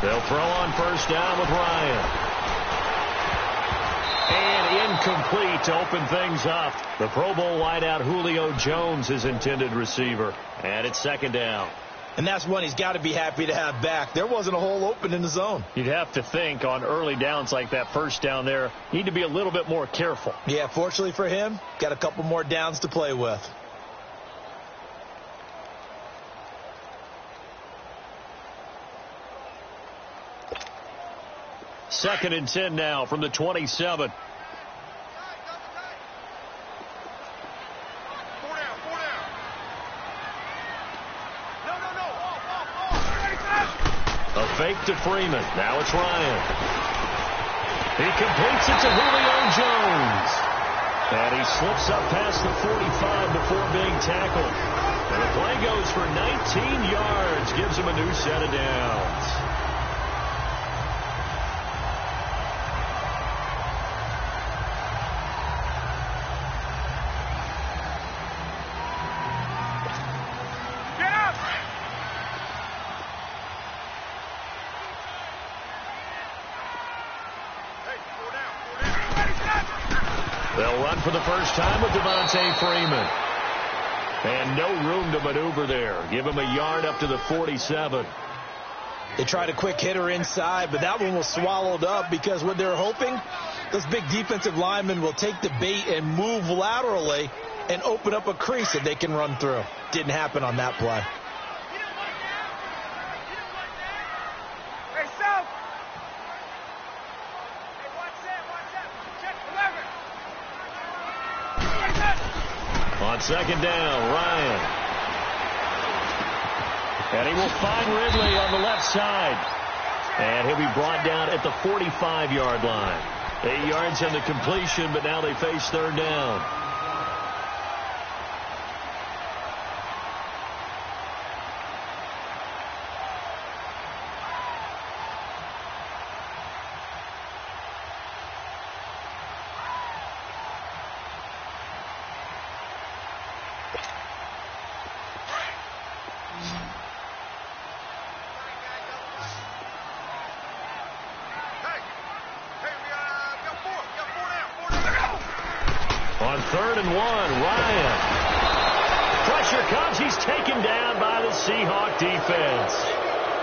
They'll throw on first down with Ryan. And incomplete to open things up. The Pro Bowl wideout Julio Jones is intended receiver. And it's second down. And that's one he's got to be happy to have back. There wasn't a hole open in the zone. You'd have to think on early downs like that first down there, need to be a little bit more careful. Yeah, fortunately for him, got a couple more downs to play with. Second and 10 now from the 27. A fake to Freeman. Now it's Ryan. He completes it to Julio Jones. And he slips up past the 45 before being tackled. And the play goes for 19 yards. Gives him a new set of downs. They'll run for the first time with Devontae Freeman. And no room to maneuver there. Give him a yard up to the 47. They tried a quick hitter inside, but that one was swallowed up because what they're hoping, those big defensive linemen will take the bait and move laterally and open up a crease that they can run through. Didn't happen on that play. On second down, Ryan. And he will find Ridley on the left side. And he'll be brought down at the 45-yard line. 8 yards on the completion, but now they face third down. On third and 1, Ryan. Pressure comes. He's taken down by the Seahawks defense.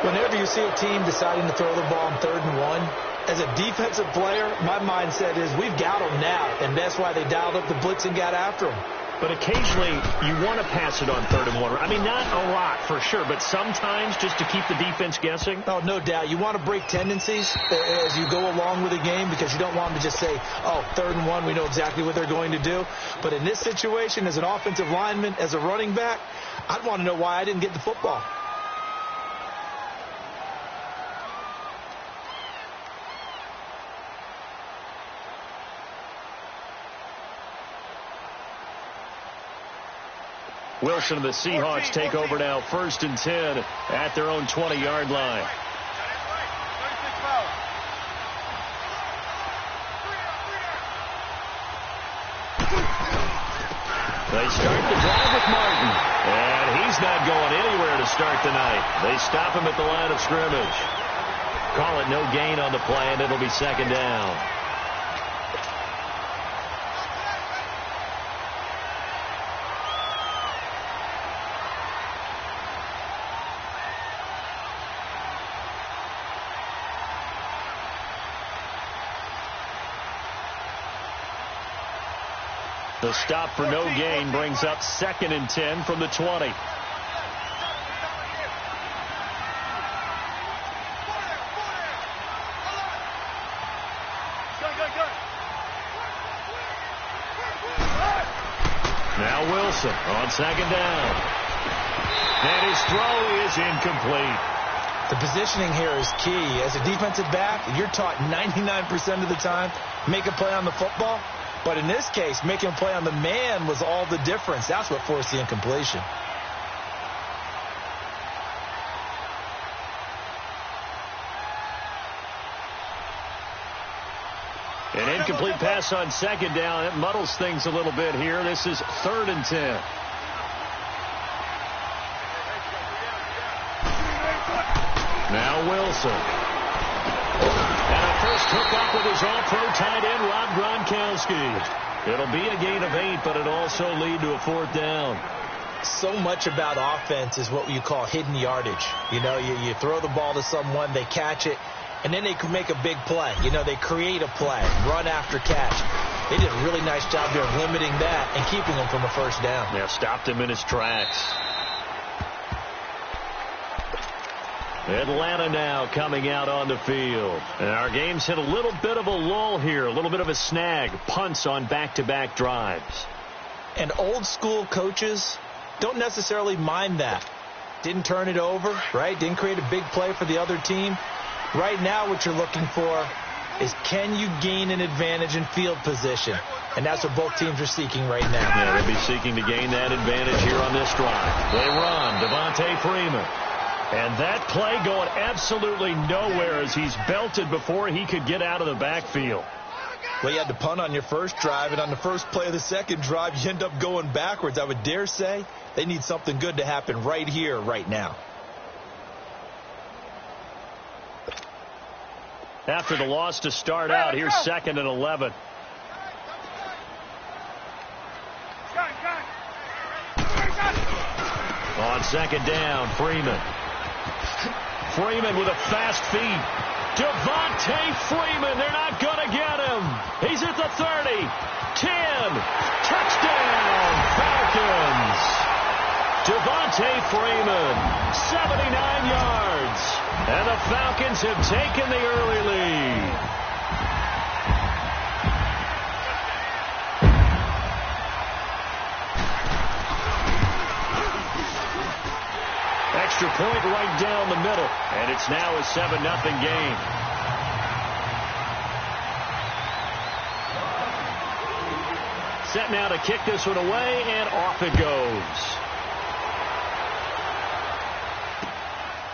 Whenever you see a team deciding to throw the ball on third and 1, as a defensive player, my mindset is we've got them now, and that's why they dialed up the blitz and got after them. But occasionally, you want to pass it on third and 1. I mean, not a lot for sure, but sometimes just to keep the defense guessing. Oh, no doubt. You want to break tendencies as you go along with the game because you don't want them to just say, oh, third and 1, we know exactly what they're going to do. But in this situation, as an offensive lineman, as a running back, I'd want to know why I didn't get the football. Wilson and the Seahawks take over now, first and 10 at their own 20-yard line. They start the drive with Martin, and he's not going anywhere to start the night. They stop him at the line of scrimmage. Call it no gain on the play, and it'll be second down. The stop for no gain brings up second and 10 from the 20. Now Wilson on second down. And his throw is incomplete. The positioning here is key. As a defensive back, you're taught 99% of the time, make a play on the football. But in this case, making a play on the man was all the difference. That's what forced the incompletion. An incomplete pass on second down. It muddles things a little bit here. This is third and 10. Now Wilson. And a first hookup with his all-pro tight end, Rob Gronkowski. It'll be a gain of 8, but it'll also lead to a 4th down. So much about offense is what you call hidden yardage. You know, you throw the ball to someone, they catch it, and then they can make a big play. You know, they create a play, run after catch. They did a really nice job there of limiting that and keeping him from a first down. Yeah, stopped him in his tracks. Atlanta now coming out on the field. And our game's hit a little bit of a lull here, a little bit of a snag. Punts on back-to-back drives. And old school coaches don't necessarily mind that. Didn't turn it over, right? Didn't create a big play for the other team. Right now what you're looking for is, can you gain an advantage in field position? And that's what both teams are seeking right now. Yeah, they'll be seeking to gain that advantage here on this drive. They run. Devontae Freeman. And that play going absolutely nowhere as he's belted before he could get out of the backfield. Well, you had to punt on your first drive, and on the first play of the second drive, you end up going backwards. I would dare say they need something good to happen right here, right now. After the loss to start out, here's 2nd and 11. On 2nd down, Freeman. Freeman with a fast feed. Devontae Freeman, they're not going to get him. He's at the 30, 10, touchdown, Falcons. Devontae Freeman, 79 yards. And the Falcons have taken the early lead. Extra point right down the middle. And it's now a 7-0 game. Set now to kick this one away, and off it goes.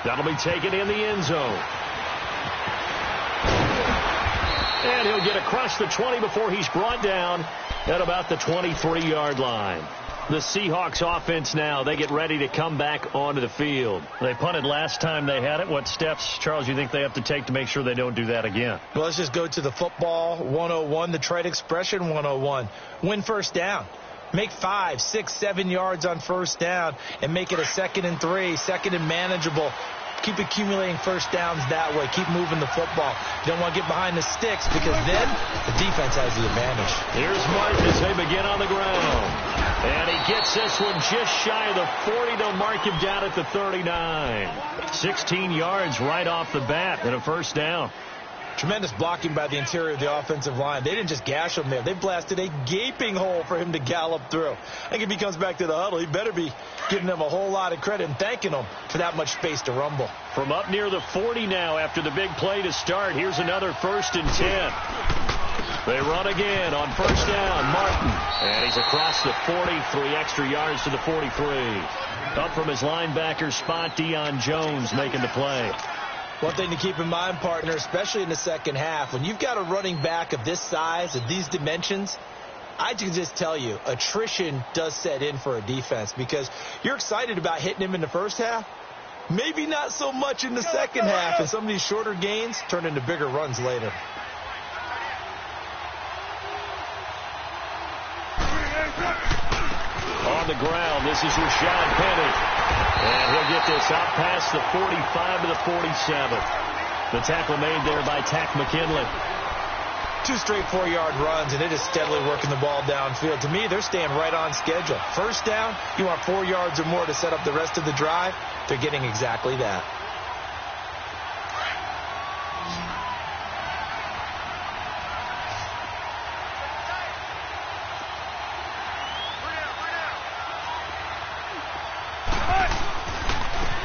That'll be taken in the end zone. And he'll get across the 20 before he's brought down at about the 23-yard line. The Seahawks offense now, they get ready to come back onto the field. They punted last time they had it. What steps, Charles, you think they have to take to make sure they don't do that again? Well, let's just go to the football 101, the trade expression 101. Win first down. Make 5, 6, 7 yards on first down and make it a 2nd and 3, 2nd and manageable. Keep accumulating first downs that way. Keep moving the football. You don't want to get behind the sticks because then the defense has the advantage. Here's Martin as they begin on the ground. And he gets this one just shy of the 40. They'll mark him down at the 39. 16 yards right off the bat and a first down. Tremendous blocking by the interior of the offensive line. They didn't just gash him there. They blasted a gaping hole for him to gallop through. I think if he comes back to the huddle, he better be giving them a whole lot of credit and thanking them for that much space to rumble. From up near the 40 now after the big play to start. Here's another 1st and 10. They run again on first down. Martin. And he's across the 40, 3 extra yards to the 43. Up from his linebacker spot, Deion Jones making the play. One thing to keep in mind, partner, especially in the second half, when you've got a running back of this size, of these dimensions, I can just tell you, attrition does set in for a defense because you're excited about hitting him in the first half. Maybe not so much in the second half, and some of these shorter gains turn into bigger runs later. On the ground, this is Rashad Penny. And he'll get this out past the 45 to the 47. The tackle made there by Tack McKinley. 2 straight 4-yard runs, and it is steadily working the ball downfield. To me, they're staying right on schedule. First down, you want 4 yards or more to set up the rest of the drive. They're getting exactly that.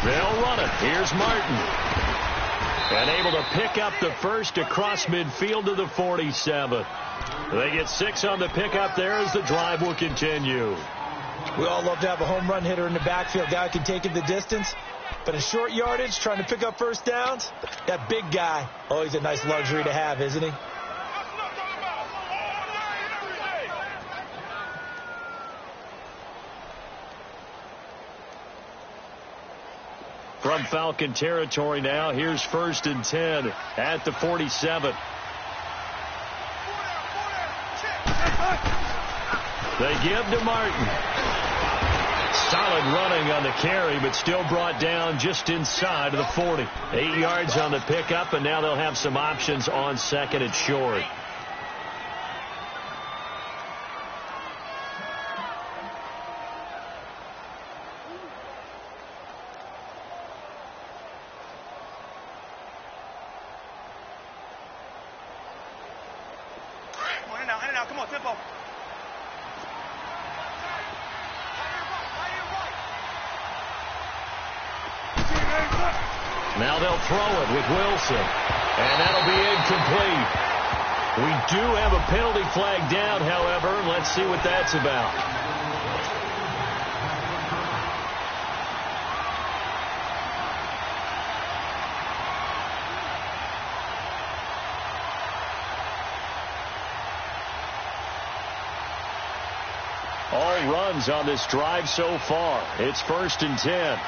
They'll run it. Here's Martin. And able to pick up the first across midfield to the 47. They get 6 on the pickup there as the drive will continue. We all love to have a home run hitter in the backfield. Guy who can take it the distance. But in short yardage, trying to pick up first downs, that big guy, always a nice luxury to have, isn't he? From Falcon territory now, here's 1st and 10 at the 47. They give to Martin. Solid running on the carry, but still brought down just inside of the 40. 8 yards on the pickup, and now they'll have some options on 2nd and short. Come on, tempo. Now they'll throw it with Wilson, and that'll be incomplete. We do have a penalty flag down, however. Let's see what that's about. All runs on this drive so far. It's 1st and 10.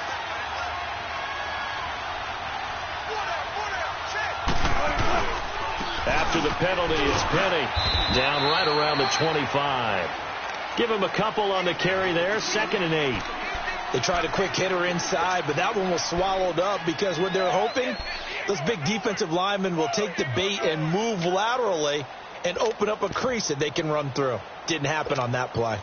After the penalty, it's Penny down right around the 25. Give him a couple on the carry there. 2nd and 8. They tried a quick hitter inside, but that one was swallowed up because what they're hoping, those big defensive linemen will take the bait and move laterally and open up a crease that they can run through. Didn't happen on that play.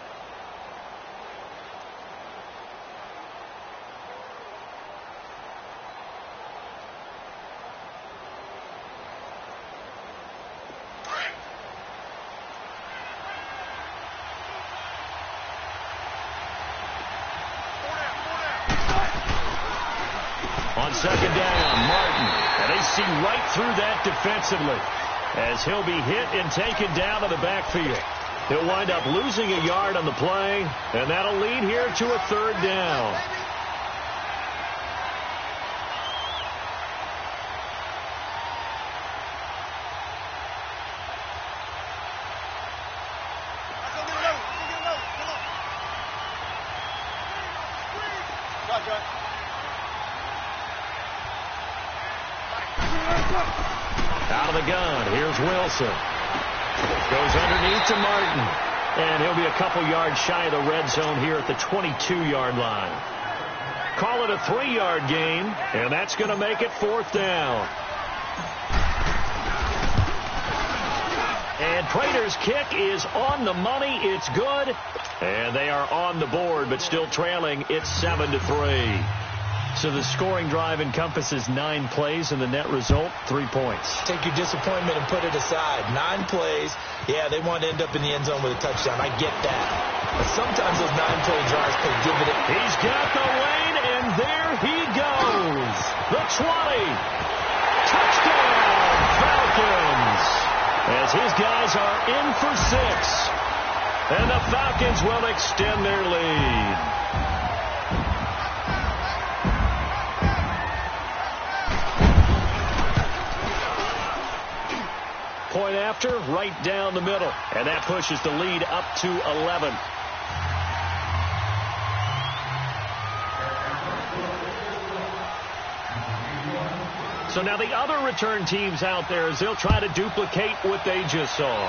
On 2nd down, Martin. And they see right through that defensively as he'll be hit and taken down to the backfield. He'll wind up losing a yard on the play, and that'll lead here to a 3rd down. Out of the gun, here's Wilson. Goes underneath to Martin. And he'll be a couple yards shy of the red zone here at the 22-yard line. Call it a 3-yard gain, and that's going to make it 4th down. And Prater's kick is on the money. It's good. And they are on the board, but still trailing. It's 7-3. So the scoring drive encompasses 9 plays, and the net result, 3 points. Take your disappointment and put it aside. 9 plays. Yeah, they want to end up in the end zone with a touchdown. I get that. But sometimes those 9-play drives pay dividend. He's got the lane, and there he goes. The 20. Touchdown, Falcons. As his guys are in for 6. And the Falcons will extend their lead. Point after, right down the middle. And that pushes the lead up to 11. So now the other return teams out there, as they'll try to duplicate what they just saw.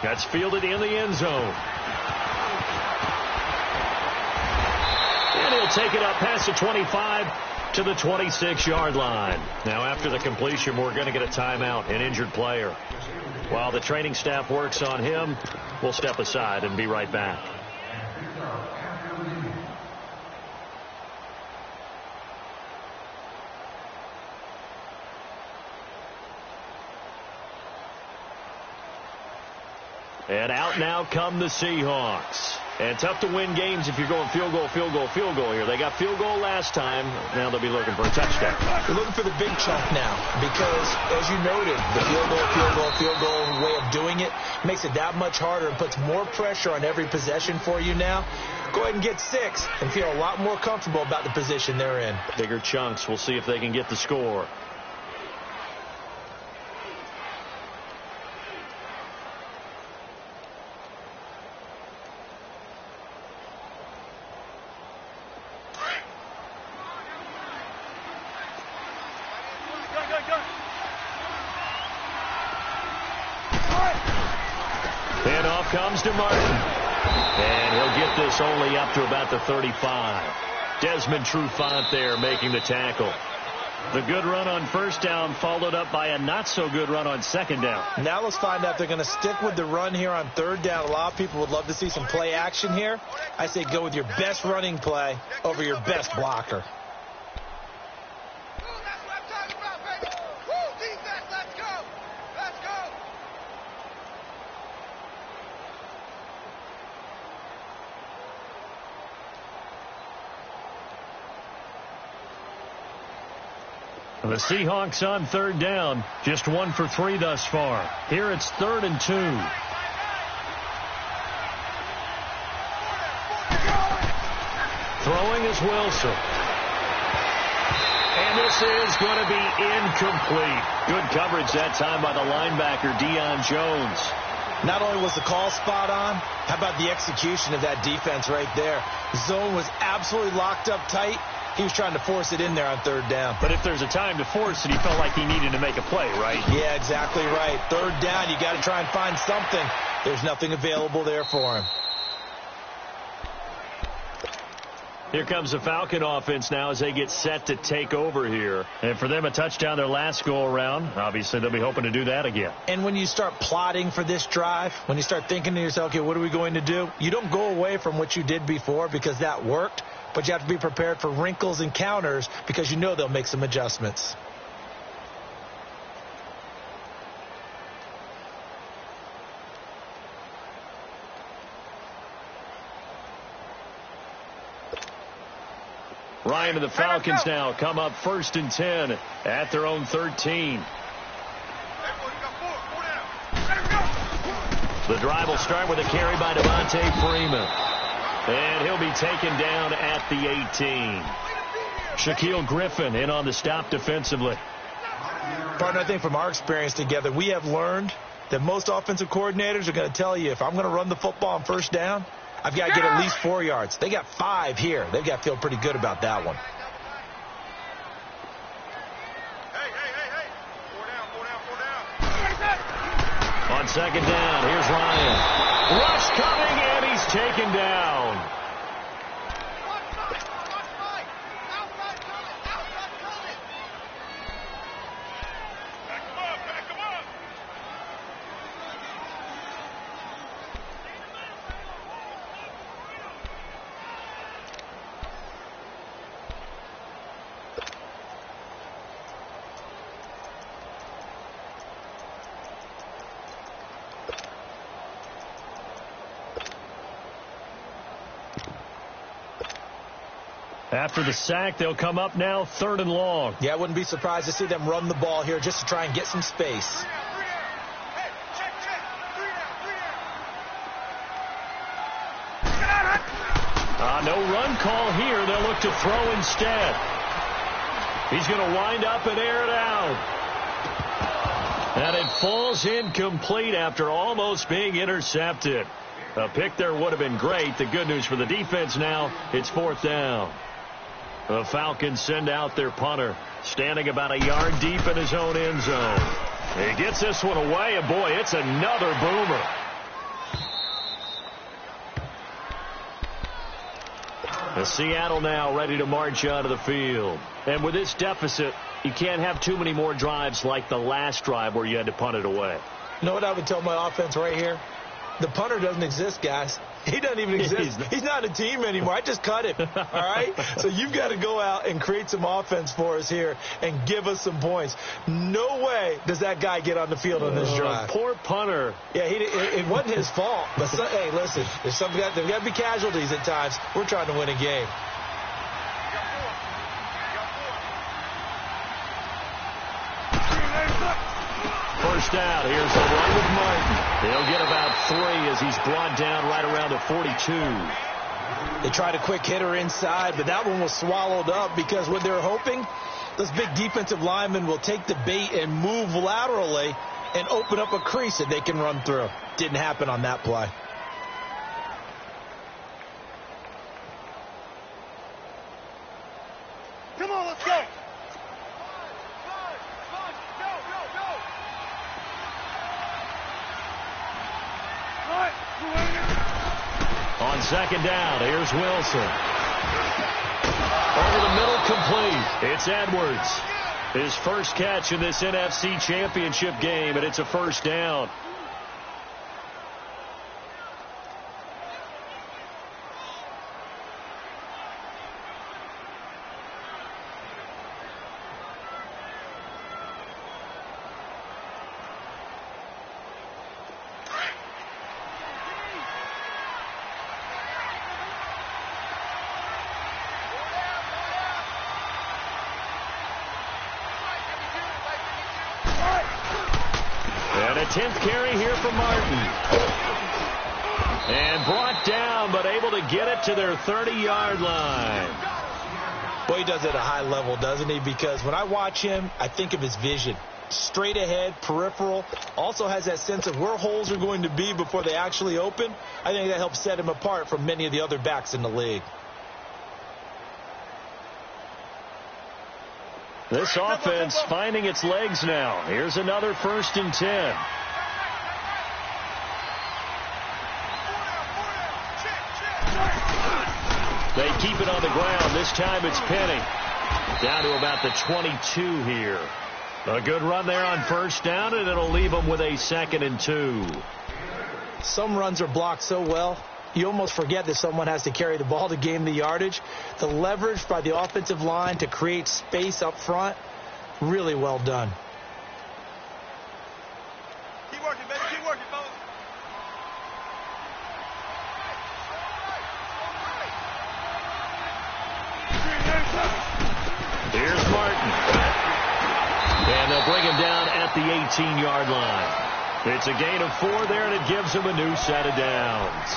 That's fielded in the end zone. And he'll take it up past the 25 to the 26-yard line. Now, after the completion, we're going to get a timeout, an injured player. While the training staff works on him, we'll step aside and be right back. And out now come the Seahawks. And tough to win games if you're going field goal, field goal, field goal here. They got field goal last time. Now they'll be looking for a touchdown. They're looking for the big chunk now because, as you noted, the field goal, field goal, field goal way of doing it makes it that much harder and puts more pressure on every possession for you now. Go ahead and get 6 and feel a lot more comfortable about the position they're in. Bigger chunks. We'll see if they can get the score. comes to Martin. And he'll get this only up to about the 35. Desmond Trufant there making the tackle. The good run on first down followed up by a not-so-good run on second down. Now let's find out if they're going to stick with the run here on third down. A lot of people would love to see some play action here. I say go with your best running play over your best blocker. The Seahawks on third down, just 1 for 3 thus far. Here it's 3rd and 2. Throwing is Wilson. And this is going to be incomplete. Good coverage that time by the linebacker, Deion Jones. Not only was the call spot on, how about the execution of that defense right there? Zone was absolutely locked up tight. He was trying to force it in there on third down. But if there's a time to force it, he felt like he needed to make a play, right? Yeah, exactly right. Third down, you got to try and find something. There's nothing available there for him. Here comes the Falcon offense now as they get set to take over here. And for them, a touchdown their last go-around. Obviously, they'll be hoping to do that again. And when you start plotting for this drive, when you start thinking to yourself, okay, what are we going to do? You don't go away from what you did before because that worked. But you have to be prepared for wrinkles and counters because you know they'll make some adjustments. Ryan and the Falcons now come up 1st and 10 at their own 13. The drive will start with a carry by Devontae Freeman. And he'll be taken down at the 18. Shaquille Griffin in on the stop defensively. Partner, I think from our experience together, we have learned that most offensive coordinators are going to tell you if I'm going to run the football on first down, I've got to get at least 4 yards. They got 5 here. They've got to feel pretty good about that one. On second down, here's Ryan. Rush coming, and he's taken down. After the sack, they'll come up now 3rd and long. Yeah, I wouldn't be surprised to see them run the ball here just to try and get some space. No run call here. They'll look to throw instead. He's going to wind up and air it out. And it falls incomplete after almost being intercepted. A pick there would have been great. The good news for the defense now, it's 4th down. The Falcons send out their punter, standing about a yard deep in his own end zone. He gets this one away, and boy, it's another boomer. The Seattle now ready to march out of the field. And with this deficit, you can't have too many more drives like the last drive where you had to punt it away. You know what I would tell my offense right here? The punter doesn't exist, guys. He doesn't even exist. He's not a team anymore. I just cut him. All right? So you've got to go out and create some offense for us here and give us some points. No way does that guy get on the field on this drive. Poor punter. Yeah, it wasn't his fault. But hey, listen, there's got to be casualties at times. We're trying to win a game. First down. Here's the run with Martin. He'll get about 3 as he's brought down right around the 42. They tried a quick hitter inside, but that one was swallowed up because what they're hoping, those big defensive linemen will take the bait and move laterally and open up a crease that they can run through. Didn't happen on that play. Come on, let's go. All right, On second down, here's Wilson. Over the middle, complete. It's Edwards. His first catch in this NFC Championship game, and it's a first down. And a 10th carry here for Martin. And brought down, but able to get it to their 30-yard line. Well, he does it at a high level, doesn't he? Because when I watch him, I think of his vision. Straight ahead, peripheral. Also has that sense of where holes are going to be before they actually open. I think that helps set him apart from many of the other backs in the league. This offense finding its legs now. Here's another 1st and 10. They keep it on the ground. This time it's Penny. Down to about the 22 here. A good run there on 1st down, and it'll leave them with a 2nd and 2. Some runs are blocked so well, you almost forget that someone has to carry the ball to gain the yardage. The leverage by the offensive line to create space up front, really well done. Keep working, baby. Keep working, fellas. Here's Martin. And they'll bring him down at the 18-yard line. It's a gain of 4 there, and it gives him a new set of downs.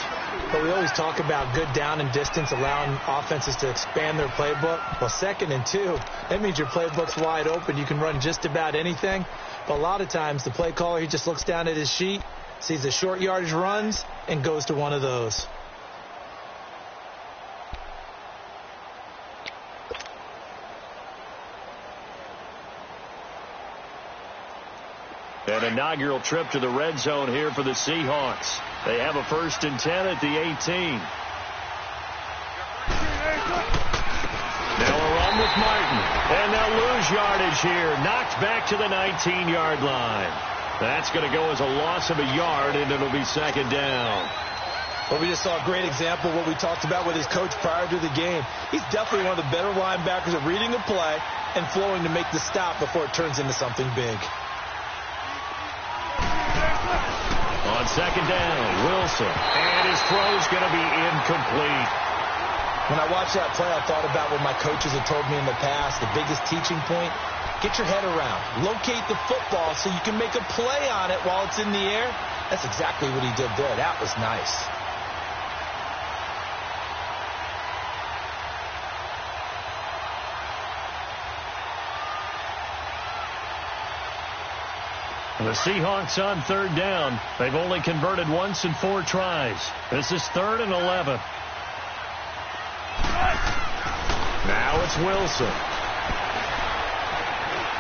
But we always talk about good down and distance, allowing offenses to expand their playbook. Well, 2nd and 2, that means your playbook's wide open. You can run just about anything. But a lot of times, the play caller, he just looks down at his sheet, sees the short yardage runs, and goes to one of those. An inaugural trip to the red zone here for the Seahawks. They have a 1st and 10 at the 18. Now a run with Martin. And they'll lose yardage here. Knocked back to the 19-yard line. That's going to go as a loss of a yard, and it'll be 2nd down. Well, we just saw a great example of what we talked about with his coach prior to the game. He's definitely one of the better linebackers at reading a play and flowing to make the stop before it turns into something big. On 2nd down, Wilson. And his throw's going to be incomplete. When I watched that play, I thought about what my coaches had told me in the past. The biggest teaching point, get your head around. Locate the football so you can make a play on it while it's in the air. That's exactly what he did there. That was nice. The Seahawks on 3rd down. They've only converted once in 4 tries. This is 3rd and 11. Now it's Wilson.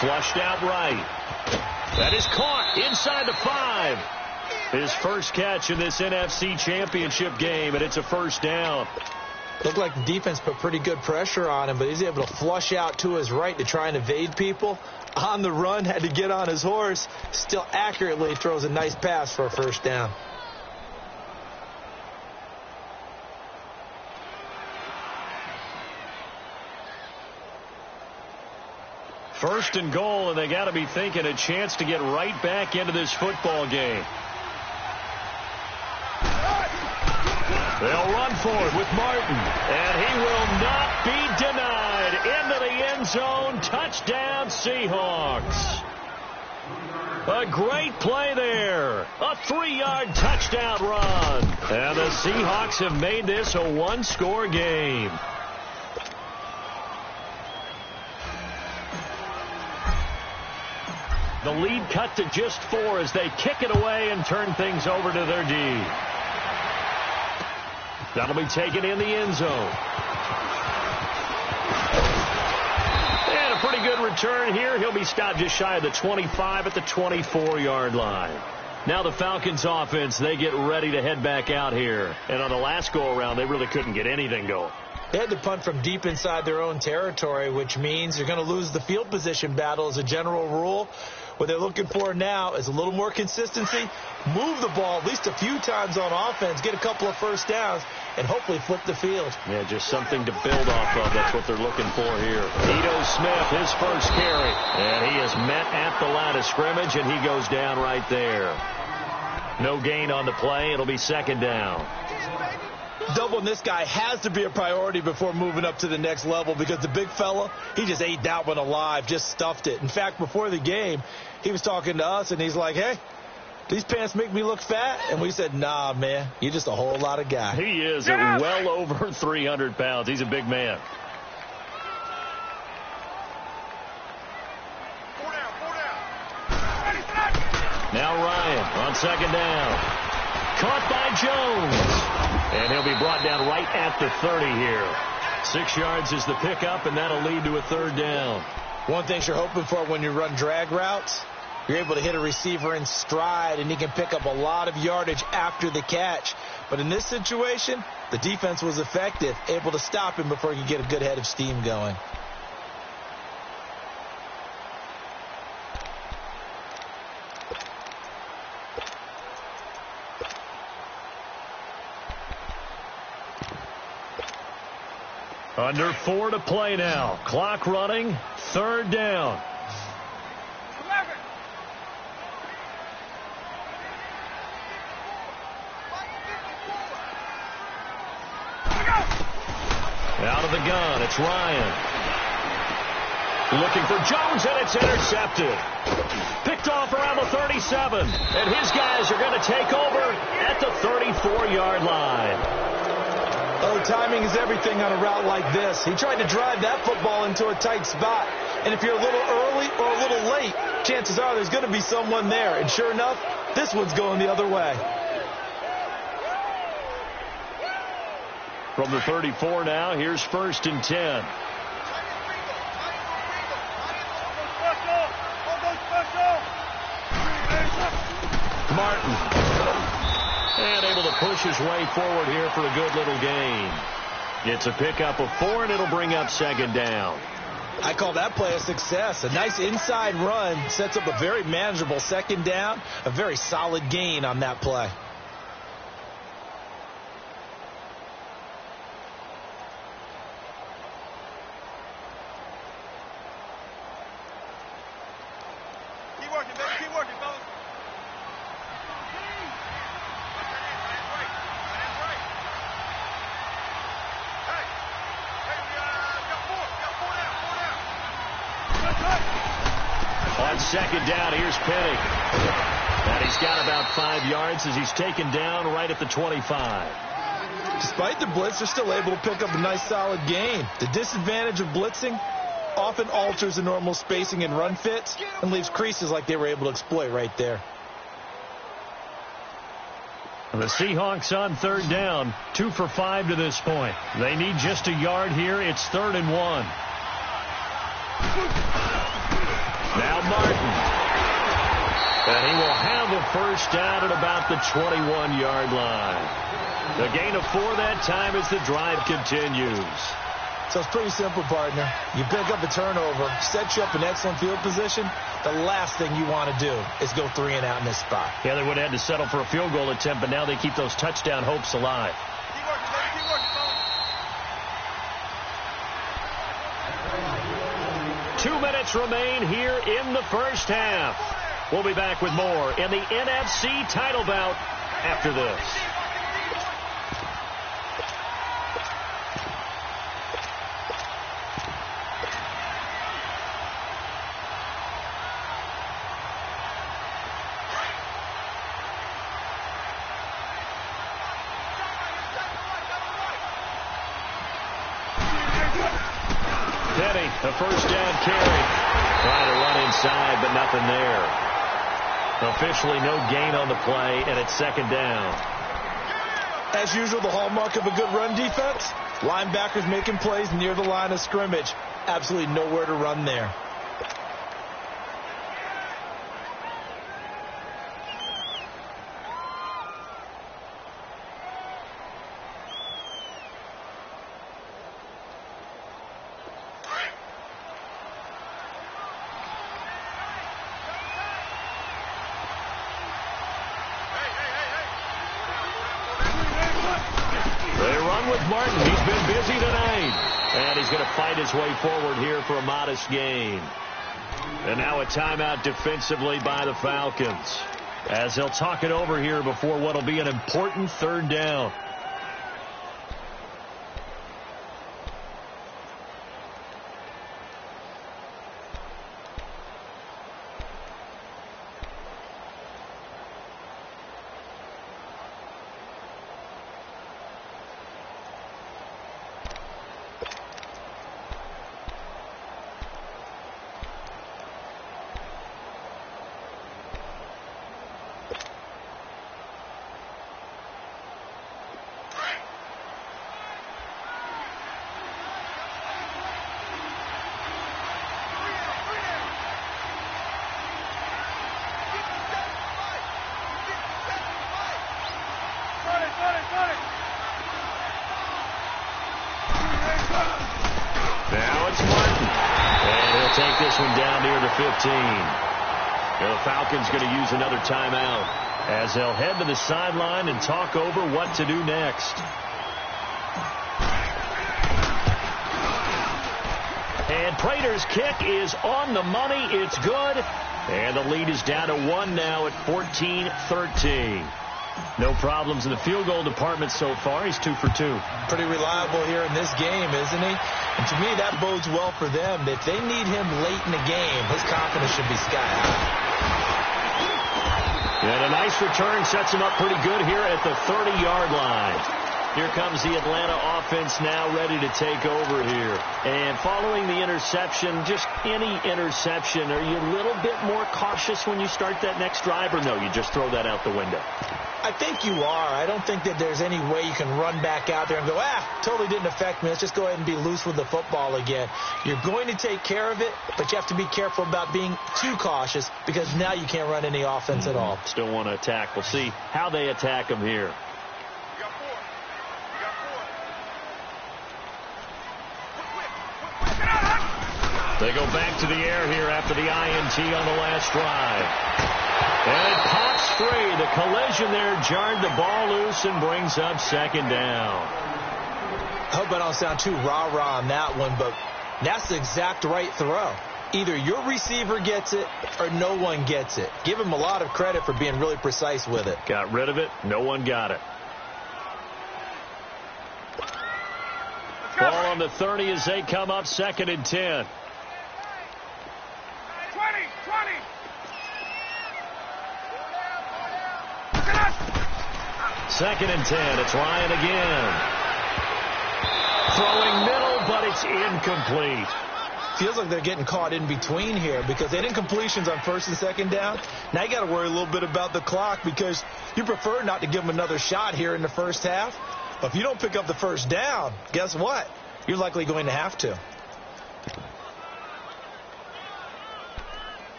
Flushed out right. That is caught inside the 5. His first catch in this NFC Championship game, and it's a 1st down. Looked like the defense put pretty good pressure on him, but he's able to flush out to his right to try and evade people. On the run, had to get on his horse. Still accurately throws a nice pass for a 1st down. First and goal, and they got to be thinking a chance to get right back into this football game. They'll run for it with Martin, and he will not be denied. Into the end zone, touchdown Seahawks. A great play there. A 3-yard touchdown run. And the Seahawks have made this a one-score game. The lead cut to just 4 as they kick it away and turn things over to their D. That'll be taken in the end zone. And a pretty good return here. He'll be stopped just shy of the 25 at the 24-yard line. Now the Falcons offense, they get ready to head back out here. And on the last go-around, they really couldn't get anything going. They had to punt from deep inside their own territory, which means you're going to lose the field position battle as a general rule. What they're looking for now is a little more consistency, move the ball at least a few times on offense, get a couple of first downs, and hopefully flip the field. Yeah, just something to build off of. That's what they're looking for here. Ito Smith, his first carry. And he is met at the line of scrimmage, and he goes down right there. No gain on the play. It'll be second down. Doubling this guy has to be a priority before moving up to the next level because the big fella, he just ate that one alive, just stuffed it. In fact, before the game, he was talking to us, and he's like, hey, these pants make me look fat? And we said, nah, man, you're just a whole lot of guy. He is at well over 300 pounds. He's a big man. Now Ryan on second down. Caught by Jones. And he'll be brought down right at the 30 here. 6 yards is the pickup, and that'll lead to a third down. One thing you're hoping for when you run drag routes, you're able to hit a receiver in stride, and he can pick up a lot of yardage after the catch. But in this situation, the defense was effective, able to stop him before he could get a good head of steam going. Under 4 to play now. Clock running. Third down. Out of the gun, it's Ryan. Looking for Jones, and it's intercepted. Picked off around the 37. And his guys are going to take over at the 34-yard line. Oh, timing is everything on a route like this. He tried to drive that football into a tight spot. And if you're a little early or a little late, chances are there's going to be someone there. And sure enough, this one's going the other way. From the 34 now, here's 1st and 10. Martin. And able to push his way forward here for a good little gain. It's a pickup of 4, and it'll bring up second down. I call that play a success. A nice inside run sets up a very manageable second down. A very solid gain on that play. Keep working, baby. Keep working, fellas. On second down, here's Penny. And he's got about 5 yards as he's taken down right at the 25. Despite the blitz, they're still able to pick up a nice solid gain. The disadvantage of blitzing often alters the normal spacing and run fits and leaves creases like they were able to exploit right there. The Seahawks on third down, 2 for 5 to this point. They need just a yard here. It's 3rd and 1. Now Martin. And he will have a first down at about the 21-yard line. The gain of 4 that time as the drive continues. So it's pretty simple, partner. You pick up a turnover, set you up in excellent field position. The last thing you want to do is go 3 and out in this spot. Yeah, they would have had to settle for a field goal attempt, but now they keep those touchdown hopes alive. Keep working, baby. Keep working, fellas. 2 minutes remain here in the first half. We'll be back with more in the NFC title bout after this. Penny, a first down carry. Trying to run inside, but nothing there. Officially no gain on the play, and it's second down. As usual, the hallmark of a good run defense, linebackers making plays near the line of scrimmage. Absolutely nowhere to run there. with Martin. He's been busy tonight. And he's going to fight his way forward here for a modest gain. And now a timeout defensively by the Falcons, as they'll talk it over here before what will be an important third down. Now it's Martin. And he'll take this one down near the 15. The Falcons going to use another timeout as they'll head to the sideline and talk over what to do next. And Prater's kick is on the money. It's good. And the lead is down to 1 now at 14-13. No problems in the field goal department so far. He's 2 for 2. Pretty reliable here in this game, isn't he? And to me, that bodes well for them. If they need him late in the game, his confidence should be sky high. And a nice return sets him up pretty good here at the 30-yard line. Here comes the Atlanta offense now ready to take over here. And following the interception, just any interception, are you a little bit more cautious when you start that next drive, or no, you just throw that out the window? I think you are. I don't think that there's any way you can run back out there and go, totally didn't affect me. Let's just go ahead and be loose with the football again. You're going to take care of it, but you have to be careful about being too cautious because now you can't run any offense at all. Still want to attack. We'll see how they attack him here. They go back to the air here after the INT on the last drive. And it pops free. The collision there jarred the ball loose and brings up second down. I hope I don't sound too rah-rah on that one, but that's the exact right throw. Either your receiver gets it or no one gets it. Give him a lot of credit for being really precise with it. Got rid of it. No one got it. Ball on the 30 as they come up 2nd and 10. 2nd and 10. It's Ryan again. Throwing middle, but it's incomplete. Feels like they're getting caught in between here because they didn't incompletions on 1st and 2nd down. Now you got to worry a little bit about the clock because you prefer not to give them another shot here in the first half. But if you don't pick up the first down, guess what? You're likely going to have to.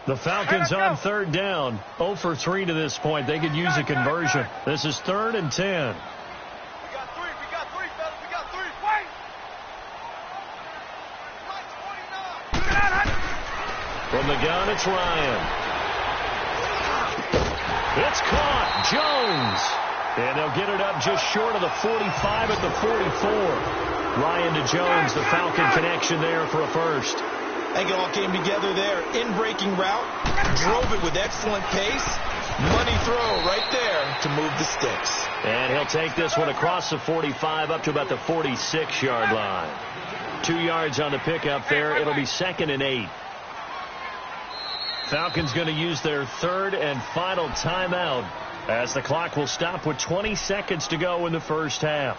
The Falcons on 3rd down. 0 for 3 to this point. They could use a conversion. This is 3rd and 10. We got 3. We got 3, fellas. We got 3. Wait. From the gun, it's Ryan. It's caught. Jones. And they'll get it up just short of the 45 at the 44. Ryan to Jones, the Falcon connection there for a first. I think it all came together there. In-breaking route. Drove it with excellent pace. Money throw right there to move the sticks. And he'll take this one across the 45 up to about the 46-yard line. 2 yards on the pickup there. It'll be 2nd and 8. Falcons going to use their 3rd and final timeout as the clock will stop with 20 seconds to go in the first half.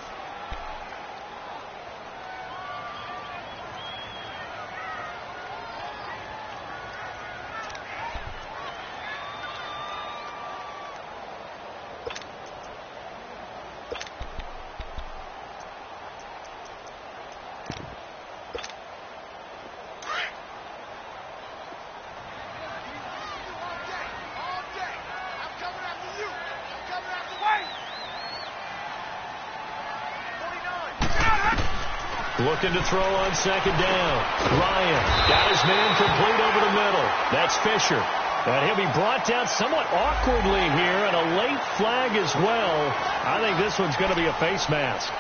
Looking to throw on second down. Ryan got his man complete over the middle. That's Fisher. And he'll be brought down somewhat awkwardly here, and a late flag as well. I think this one's going to be a face mask.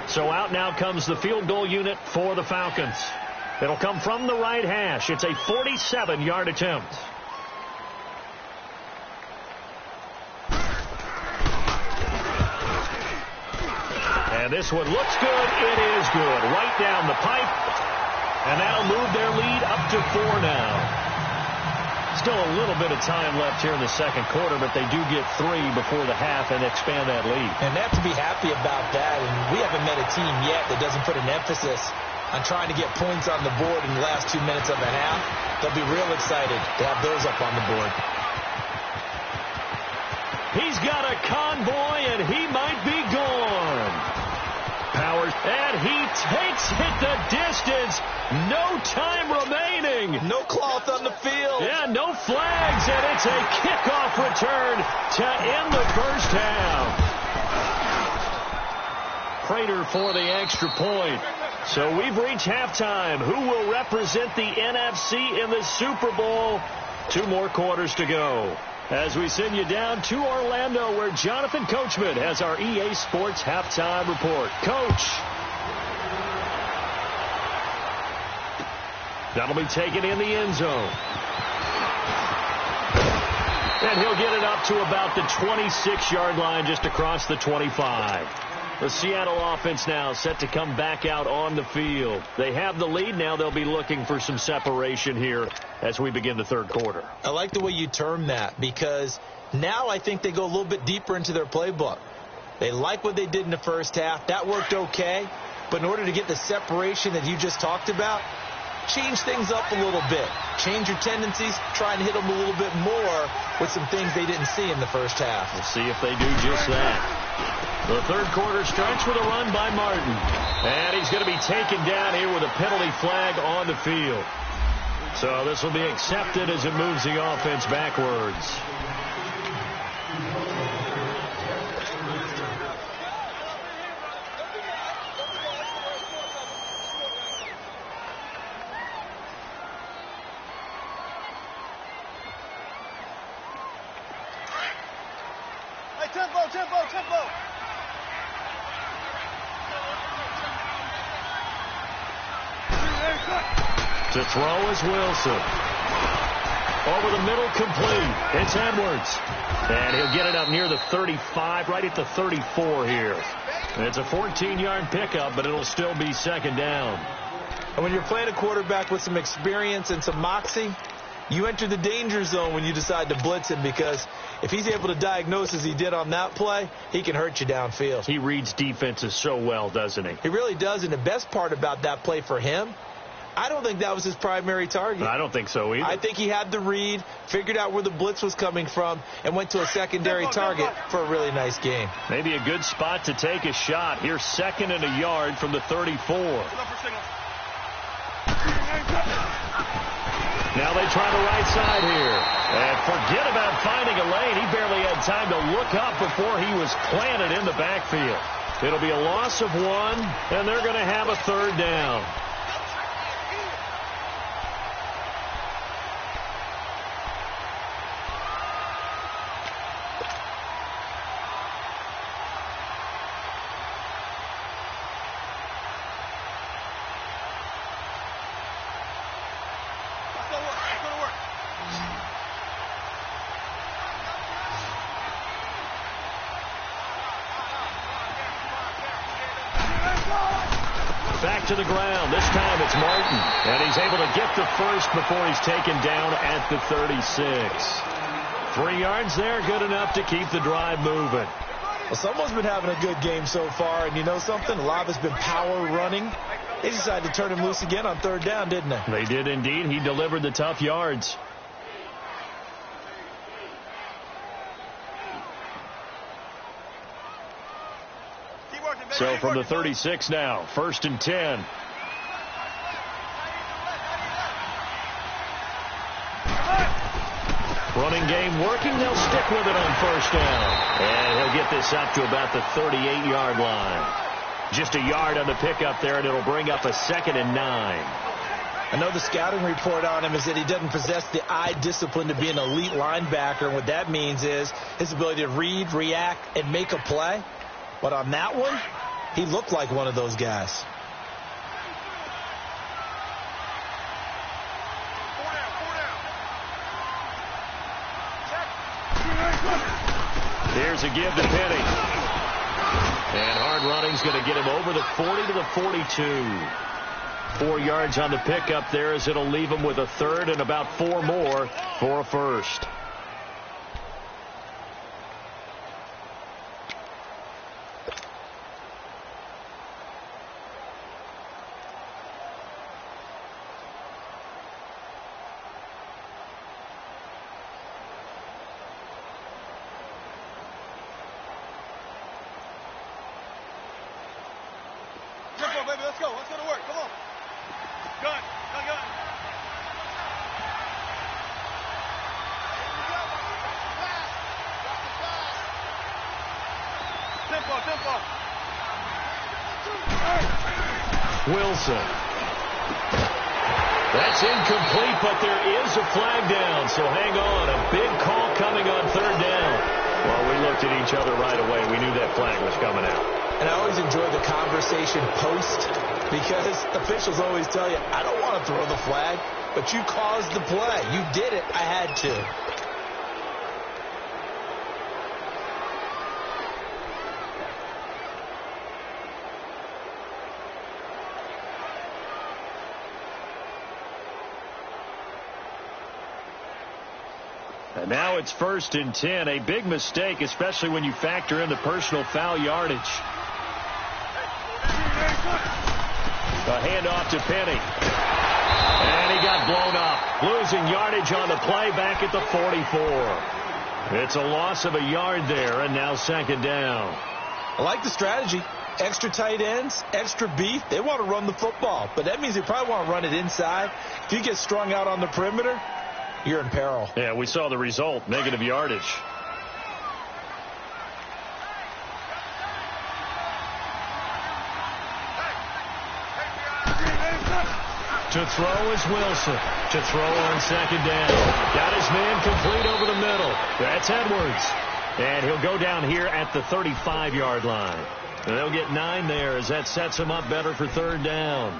So out now comes the field goal unit for the Falcons. It'll come from the right hash. It's a 47-yard attempt. And this one looks good. It is good. Right down the pipe. And that'll move their lead up to 4 now. Still a little bit of time left here in the second quarter, but they do get 3 before the half and expand that lead. And they have to be happy about that. And we haven't met a team yet that doesn't put an emphasis on trying to get points on the board in the last 2 minutes of the half. They'll be real excited to have those up on the board. He's got a convoy, and he might be gone. Powers, and he takes it the distance. No time remaining. No cloth on the field. Yeah, no flags, and it's a kickoff return to end the first half. Prater for the extra point. So we've reached halftime. Who will represent the NFC in the Super Bowl? 2 more quarters to go. As we send you down to Orlando, where Jonathan Coachman has our EA Sports halftime report. Coach. That'll be taken in the end zone. And he'll get it up to about the 26-yard line, just across the 25. The Seattle offense now set to come back out on the field. They have the lead. Now they'll be looking for some separation here as we begin the third quarter. I like the way you term that, because now I think they go a little bit deeper into their playbook. They like what they did in the first half. That worked okay. But in order to get the separation that you just talked about, change things up a little bit. Change your tendencies. Try and hit them a little bit more with some things they didn't see in the first half. We'll see if they do just that. The third quarter starts with a run by Martin. And he's going to be taken down here with a penalty flag on the field. So this will be accepted as it moves the offense backwards. Tempo. To throw is Wilson. Over the middle, complete. It's Edwards. And he'll get it up near the 35, right at the 34 here. And it's a 14-yard pickup, but it'll still be second down. And when you're playing a quarterback with some experience and some moxie, you enter the danger zone when you decide to blitz him, because if he's able to diagnose as he did on that play, he can hurt you downfield. He reads defenses so well, doesn't he? He really does, and the best part about that play for him, I don't think that was his primary target. I don't think so either. I think he had the read, figured out where the blitz was coming from, and went to a secondary target for a really nice game. Maybe a good spot to take a shot. Here's 2nd and a yard from the 34. Now they try the right side here. And forget about finding a lane. He barely had time to look up before he was planted in the backfield. It'll be a loss of 1, and they're going to have a 3rd down. Back to the ground. This time it's Martin. And he's able to get the first before he's taken down at the 36. 3 yards there, good enough to keep the drive moving. Well, someone's been having a good game so far, and you know something? A lot of it's been power running. They decided to turn him loose again on 3rd down, didn't they? They did indeed. He delivered the tough yards. So from the 36 now, 1st and 10. Running game working. They'll stick with it on first down. And he'll get this up to about the 38-yard line. Just a yard on the pickup there, and it'll bring up a 2nd and 9. I know the scouting report on him is that he doesn't possess the eye discipline to be an elite linebacker. And what that means is his ability to read, react, and make a play. But on that one, he looked like one of those guys. Here's a give to Penny. And hard running's going to get him over the 40 to the 42. 4 yards on the pickup there as it'll leave him with a 3rd and about 4 more for a 1st. Baby, let's go. Let's go to work. Come on. Gun. Tempo. Wilson. That's incomplete, but there is a flag down, so hang on. A big call coming on 3rd down. Well, we looked at each other right away. We knew that flag was coming out. And I always enjoy the conversation post because officials always tell you, I don't want to throw the flag, but you caused the play. You did it. I had to. And now it's 1st and 10. A big mistake, especially when you factor in the personal foul yardage. A handoff to Penny. And he got blown up. Losing yardage on the play back at the 44. It's a loss of a yard there, and now 2nd down. I like the strategy. Extra tight ends, extra beef. They want to run the football, but that means they probably want to run it inside. If you get strung out on the perimeter, you're in peril. Yeah, we saw the result, negative yardage. To throw is Wilson. To throw on 2nd down. Got his man complete over the middle. That's Edwards. And he'll go down here at the 35-yard line. And they'll get 9 there as that sets him up better for 3rd down.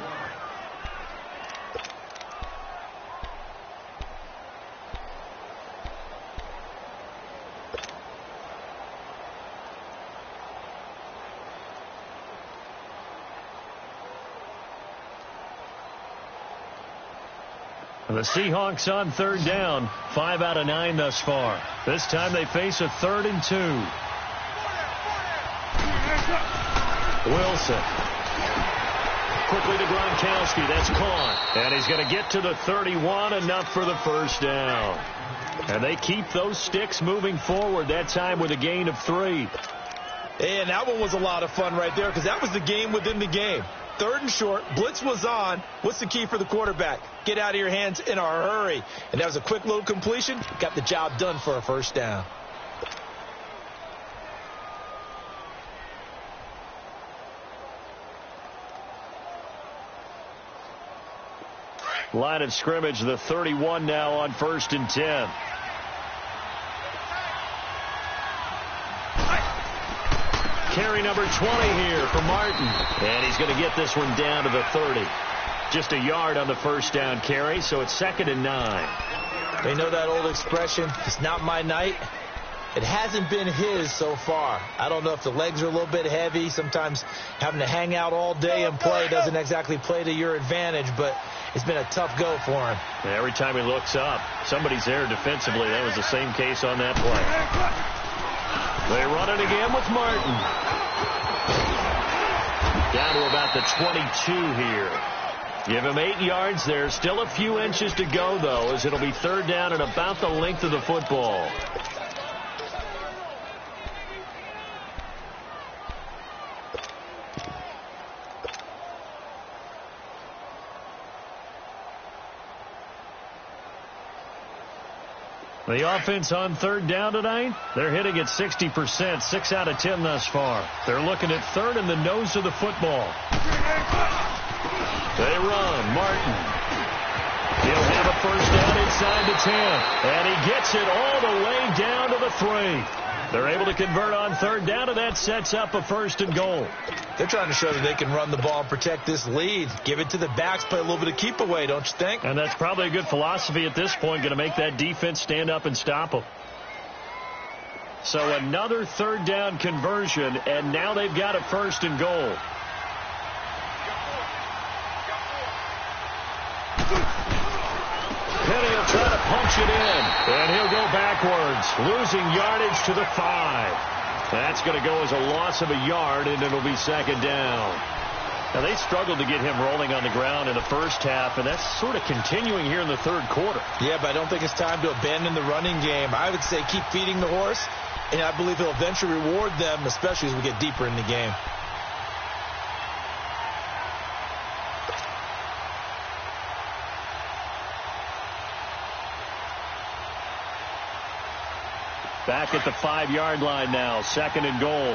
The Seahawks on 3rd down. 5 out of 9 thus far. This time they face a 3rd and 2. Wilson. Quickly to Gronkowski. That's caught. And he's going to get to the 31. Enough for the 1st down. And they keep those sticks moving forward. That time with a gain of 3. And that one was a lot of fun right there because that was the game within the game. 3rd and short. Blitz was on. What's the key for the quarterback? Get out of your hands in a hurry. And that was a quick little completion. Got the job done for a 1st down. Line of scrimmage, the 31 now on 1st and 10. Carry number 20 here for Martin. And he's going to get this one down to the 30. Just a yard on the 1st down carry, so it's 2nd and 9. They know that old expression, it's not my night. It hasn't been his so far. I don't know if the legs are a little bit heavy. Sometimes having to hang out all day and play doesn't exactly play to your advantage, but it's been a tough go for him. Yeah, every time he looks up, somebody's there defensively. That was the same case on that play. They run it again with Martin. Down to about the 22 here. Give him 8 yards there. Still a few inches to go, though, as it'll be 3rd down and about the length of the football. The offense on third down tonight, they're hitting at 60%, 6 out of 10 thus far. They're looking at third in the nose of the football. They run. Martin. He'll have a first down inside the 10. And he gets it all the way down to the 3. They're able to convert on third down, and that sets up a 1st and goal. They're trying to show that they can run the ball and protect this lead. Give it to the backs, play a little bit of keep away, don't you think? And that's probably a good philosophy at this point, going to make that defense stand up and stop them. So another third down conversion, and now they've got a 1st and goal. Penny will try to punch it in, and he'll go backwards, losing yardage to the 5. That's going to go as a loss of a yard, and it'll be 2nd down. Now, they struggled to get him rolling on the ground in the first half, and that's sort of continuing here in the third quarter. Yeah, but I don't think it's time to abandon the running game. I would say keep feeding the horse, and I believe he'll eventually reward them, especially as we get deeper in the game. Back at the 5-yard line now, 2nd and goal. 14.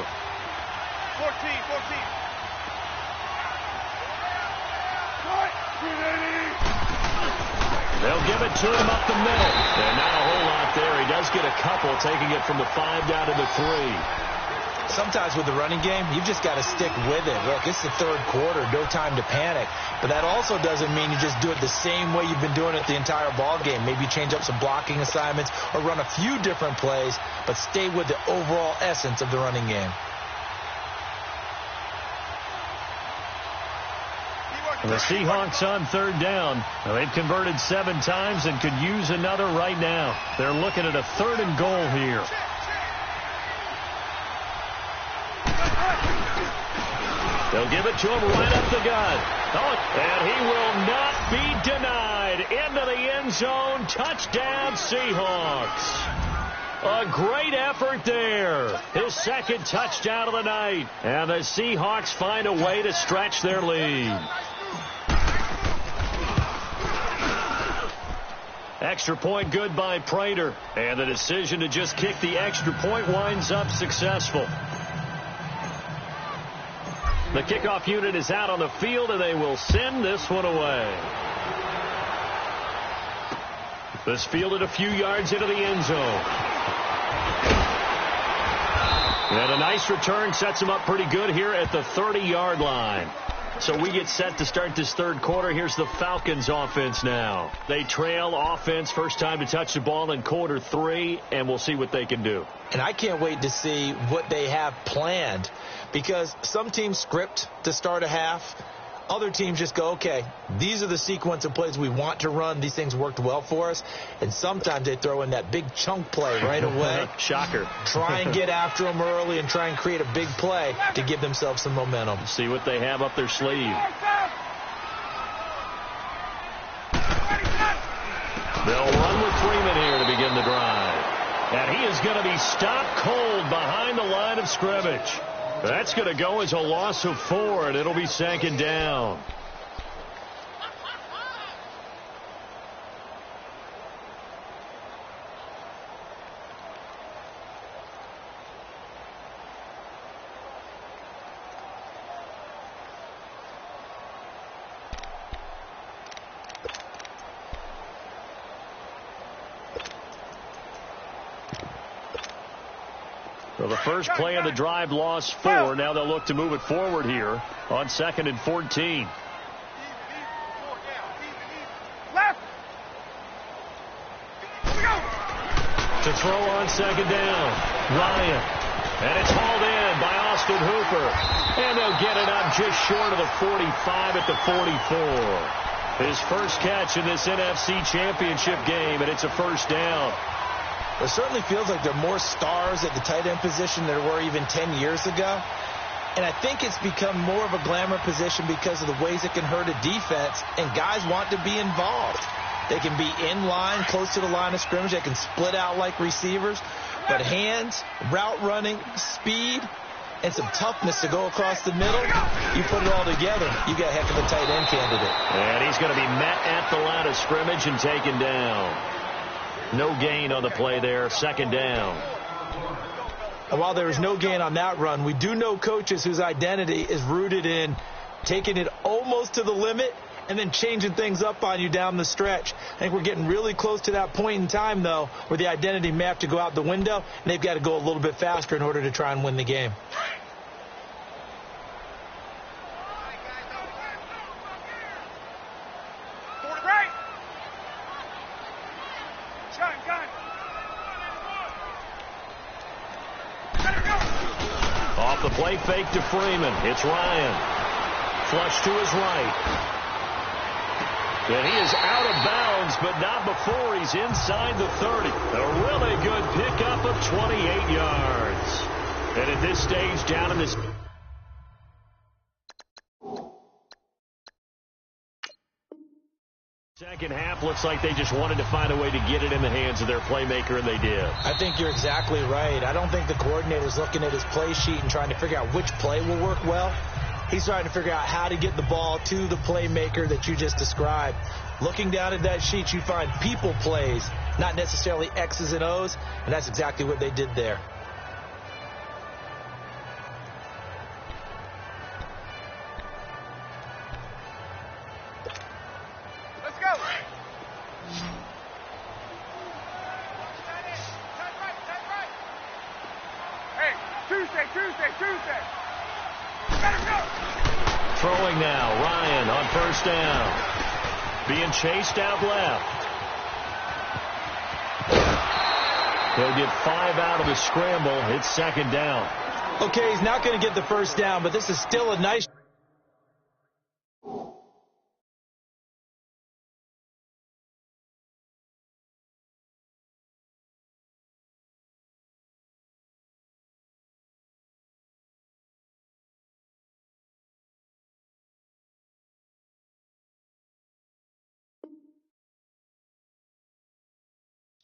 They'll give it to him up the middle. And not a whole lot there. He does get a couple, taking it from the 5 down to the 3. Sometimes with the running game, you've just got to stick with it. Look, it's the third quarter, no time to panic. But that also doesn't mean you just do it the same way you've been doing it the entire ball game. Maybe change up some blocking assignments or run a few different plays, but stay with the overall essence of the running game. And the Seahawks on third down. Now, they've converted 7 times and could use another right now. They're looking at a 3rd and goal here. They'll give it to him right up the gut. And he will not be denied. Into the end zone. Touchdown, Seahawks. A great effort there. His 2nd touchdown of the night. And the Seahawks find a way to stretch their lead. Extra point good by Prater. And the decision to just kick the extra point winds up successful. The kickoff unit is out on the field, and they will send this one away. This fielded a few yards into the end zone. And a nice return sets him up pretty good here at the 30-yard line. So we get set to start this third quarter. Here's the Falcons offense now. They trail offense, first time to touch the ball in quarter 3, and we'll see what they can do. And I can't wait to see what they have planned, because some teams script to start a half. Other teams just go, okay, these are the sequence of plays we want to run. These things worked well for us. And sometimes they throw in that big chunk play right away. Shocker. Try and get after them early and try and create a big play to give themselves some momentum. See what they have up their sleeve. They'll run with Freeman here to begin the drive. And he is going to be stopped cold behind the line of scrimmage. That's going to go as a loss of 4, and it'll be 2nd down. So the first play of the drive lost 4. Now they'll look to move it forward here on 2nd and 14. To throw on 2nd down, Ryan. And it's hauled in by Austin Hooper. And they'll get it up just short of the 45 at the 44. His first catch in this NFC Championship game, and it's a first down. It certainly feels like there are more stars at the tight end position than there were even 10 years ago. And I think it's become more of a glamour position because of the ways it can hurt a defense, and guys want to be involved. They can be in line, close to the line of scrimmage. They can split out like receivers. But hands, route running, speed, and some toughness to go across the middle, you put it all together, you got a heck of a tight end candidate. And he's going to be met at the line of scrimmage and taken down. No gain on the play there, second down. And while there was no gain on that run, we do know coaches whose identity is rooted in taking it almost to the limit and then changing things up on you down the stretch. I think we're getting really close to that point in time, though, where the identity may have to go out the window, and they've got to go a little bit faster in order to try and win the game. Off the play fake to Freeman. It's Ryan. Flush to his right. And he is out of bounds, but not before he's inside the 30. A really good pickup of 28 yards. And at this stage, down in this second half, looks like they just wanted to find a way to get it in the hands of their playmaker, and they did. I think you're exactly right. I don't think the coordinator's looking at his play sheet and trying to figure out which play will work well. He's trying to figure out how to get the ball to the playmaker that you just described. Looking down at that sheet, you find people plays, not necessarily X's and O's, and that's exactly what they did there. Let's go. Hey, Tuesday. Let him go. Throwing now, Ryan on first down. Being chased out left. He'll get 5 out of the scramble. It's second down. Okay, he's not going to get the first down, but this is still a nice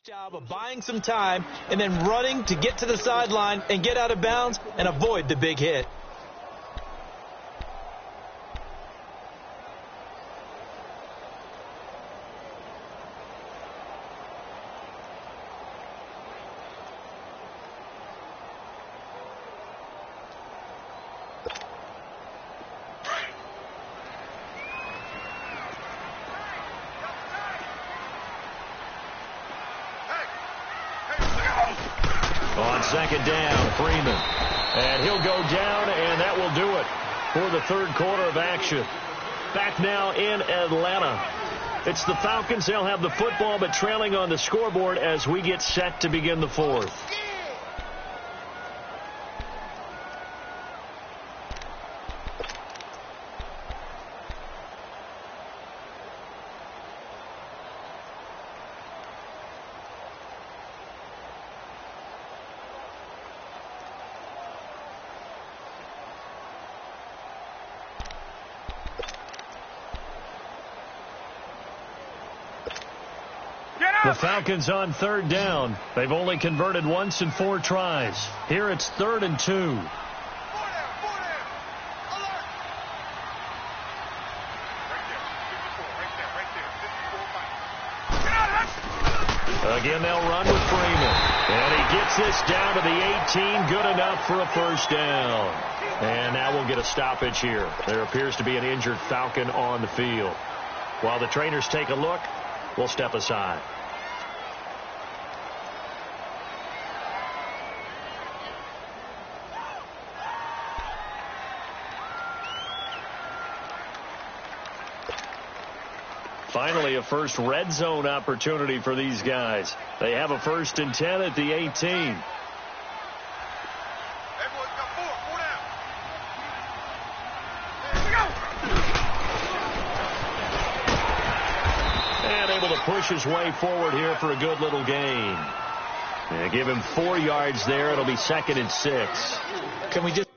job of buying some time and then running to get to the sideline and get out of bounds and avoid the big hit. On second down, Freeman. And he'll go down, and that will do it for the third quarter of action. Back now in Atlanta. It's the Falcons. They'll have the football, but trailing on the scoreboard as we get set to begin the fourth. The Falcons on third down. They've only converted once in 4 tries. Here it's 3rd and 2. Again, they'll run with Freeman. And he gets this down to the 18. Good enough for a first down. And now we'll get a stoppage here. There appears to be an injured Falcon on the field. While the trainers take a look, we'll step aside. Finally, a first red zone opportunity for these guys. They have a 1st and 10 at the 18. And able to push his way forward here for a good little gain. And give him 4 yards there. It'll be 2nd and 6. Can we just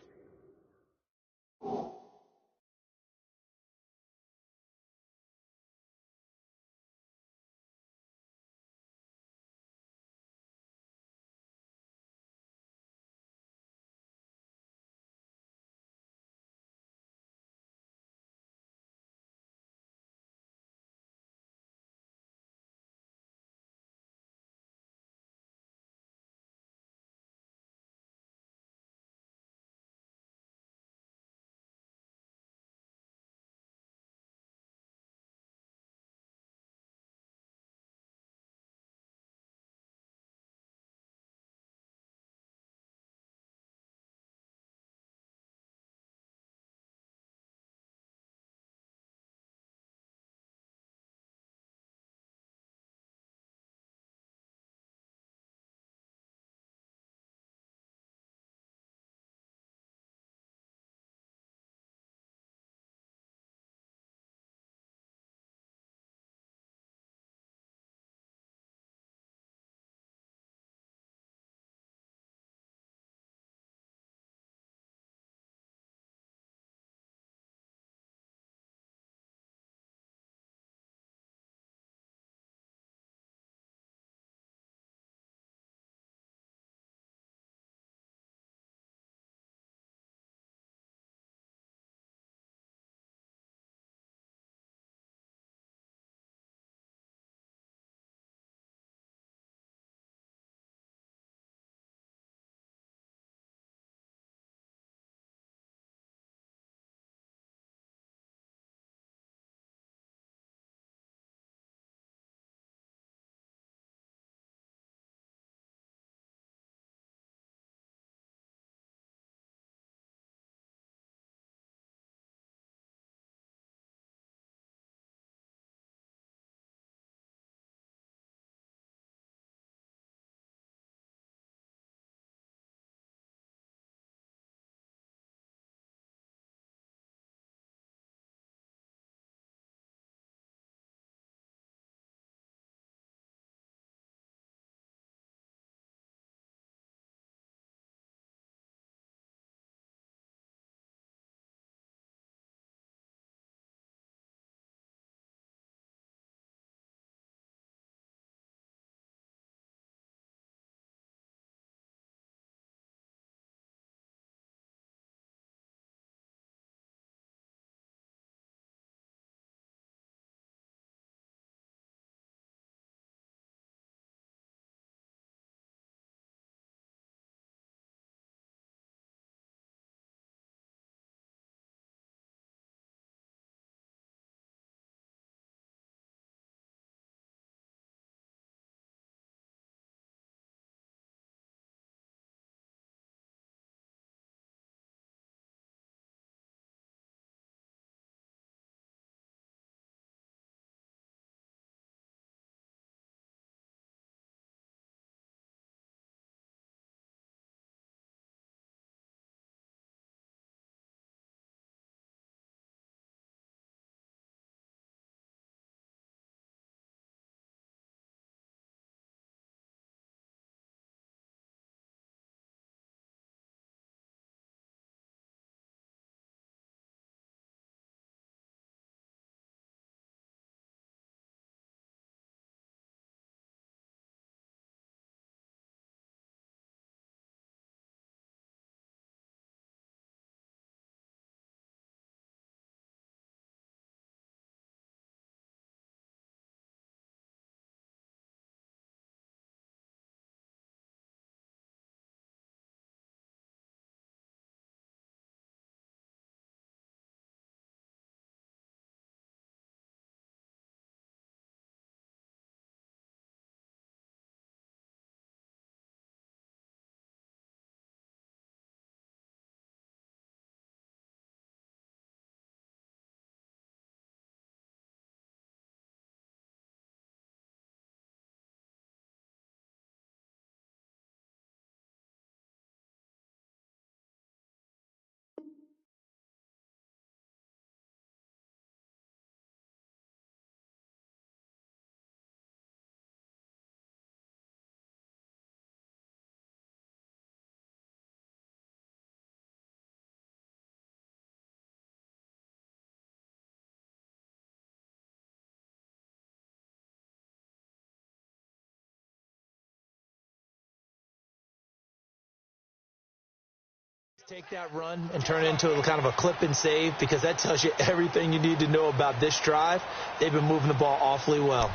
Take that run and turn it into a kind of a clip and save, because that tells you everything you need to know about this drive. They've been moving the ball awfully well.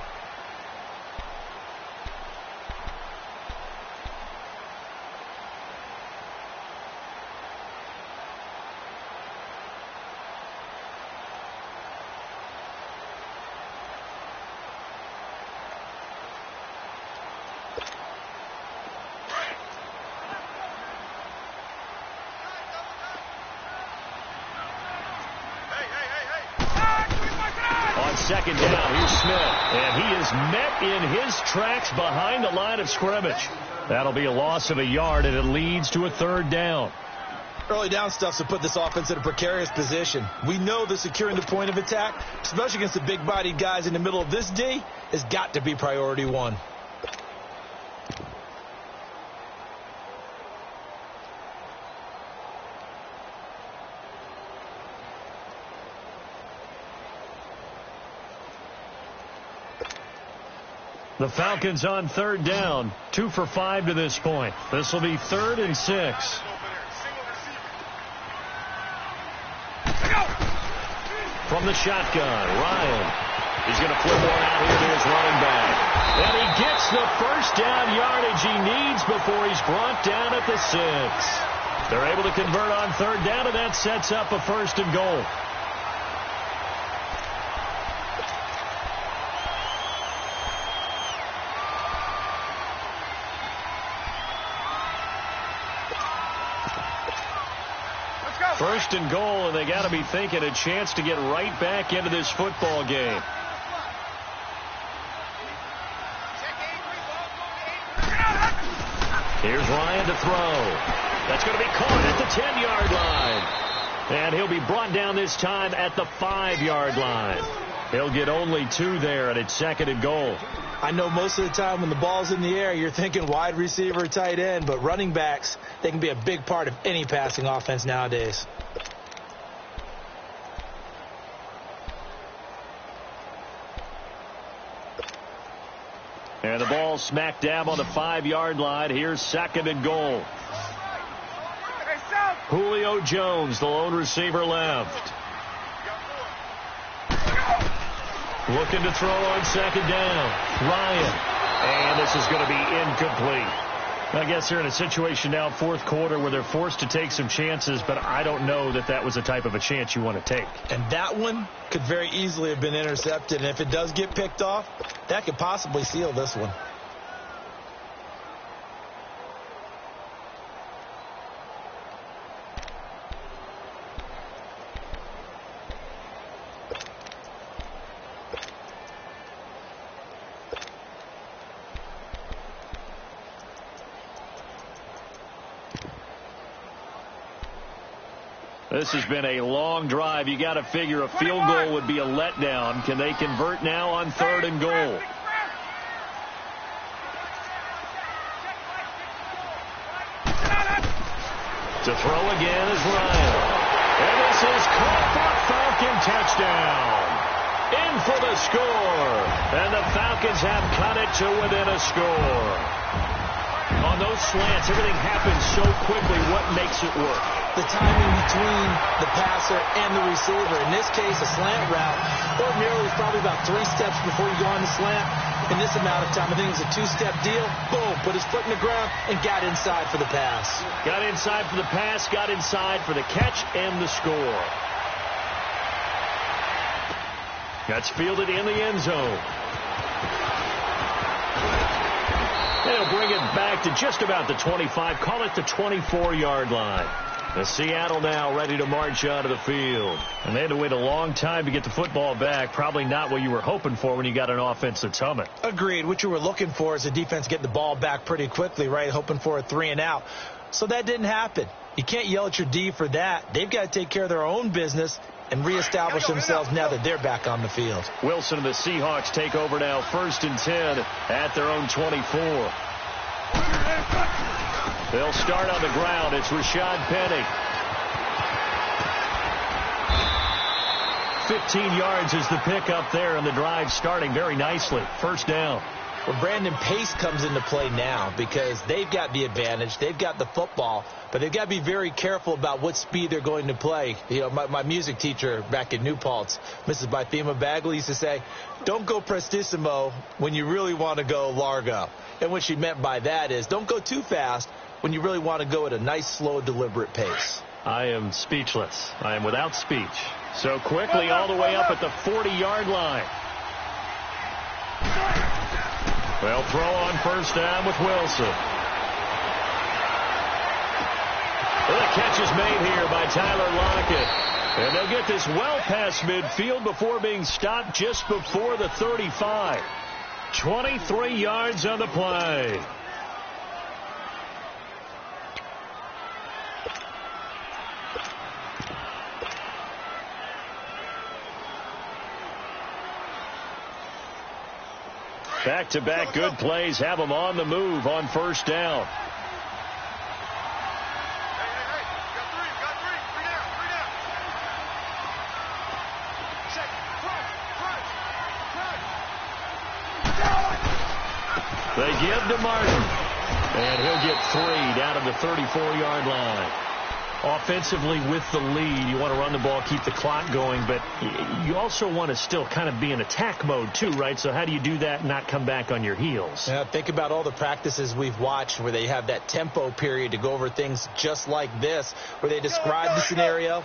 Second down, here's Smith, and he is met in his tracks behind the line of scrimmage. That'll be a loss of a yard, and it leads to a third down. Early down stuff's to put this offense in a precarious position. We know that securing the point of attack, especially against the big-bodied guys in the middle of this D, has got to be priority one. The Falcons on third down, 2 for 5 to this point. This will be 3rd and 6. From the shotgun, Ryan. He's going to flip one out here to his running back. And he gets the first down yardage he needs before he's brought down at the 6. They're able to convert on third down, and that sets up a 1st and goal. First and goal, and they got to be thinking a chance to get right back into this football game. Here's Ryan to throw. That's going to be caught at the 10-yard line. And he'll be brought down this time at the 5-yard line. He'll get only 2 there, and it's 2nd and goal. I know most of the time when the ball's in the air, you're thinking wide receiver, tight end, but running backs, they can be a big part of any passing offense nowadays. And the ball smack dab on the 5-yard line. Here's 2nd and goal. Julio Jones, the lone receiver left. Looking to throw on 2nd down. Ryan. And this is going to be incomplete. I guess they're in a situation now, 4th quarter, where they're forced to take some chances, but I don't know that that was the type of a chance you want to take. And that one could very easily have been intercepted, and if it does get picked off, that could possibly seal this one. This has been a long drive. You got to figure a field goal would be a letdown. Can they convert now on 3rd and goal? To throw again is Ryan. And this is caught for a Falcon touchdown. In for the score. And the Falcons have cut it to within a score. On those slants, everything happens so quickly. What makes it work? The timing between the passer and the receiver. In this case, a slant route ordinarily is probably about 3 steps before you go on the slant. In this amount of time, I think it was a 2-step deal. Boom, put his foot in the ground and got inside for the pass. Got inside for the pass, got inside for the catch and the score. That's fielded in the end zone. They'll bring it back to just about the 25, call it the 24-yard line. The Seattle now ready to march onto the field. And they had to wait a long time to get the football back. Probably not what you were hoping for when you got an offense that's humming. Agreed. What you were looking for is the defense getting the ball back pretty quickly, right? Hoping for a 3 and out. So that didn't happen. You can't yell at your D for that. They've got to take care of their own business and reestablish themselves now that they're back on the field. Wilson and the Seahawks take over now, 1st and 10 at their own 24. They'll start on the ground. It's Rashad Penny. 15 yards is the pickup there, and the drive starting very nicely. 1st down. Well, Brandon, pace comes into play now because they've got the advantage. They've got the football, but they've got to be very careful about what speed they're going to play. You know, my music teacher back in New Paltz, Mrs. Bythema Bagley, used to say, don't go prestissimo when you really want to go largo. And what she meant by that is don't go too fast when you really want to go at a nice, slow, deliberate pace. I am speechless. I am without speech. So quickly all the way up at the 40-yard line. They'll throw on first down with Wilson. Well, the catch is made here by Tyler Lockett. And they'll get this well past midfield before being stopped just before the 35. 23 yards on the play. Back-to-back good plays have them on the move on first down. They give to Martin, and he'll get 3 down at the 34-yard line. Offensively with the lead, you want to run the ball, keep the clock going, but you also want to still kind of be in attack mode too, right? So how do you do that and not come back on your heels? Yeah, think about all the practices we've watched where they have that tempo period to go over things just like this, where they describe the scenario,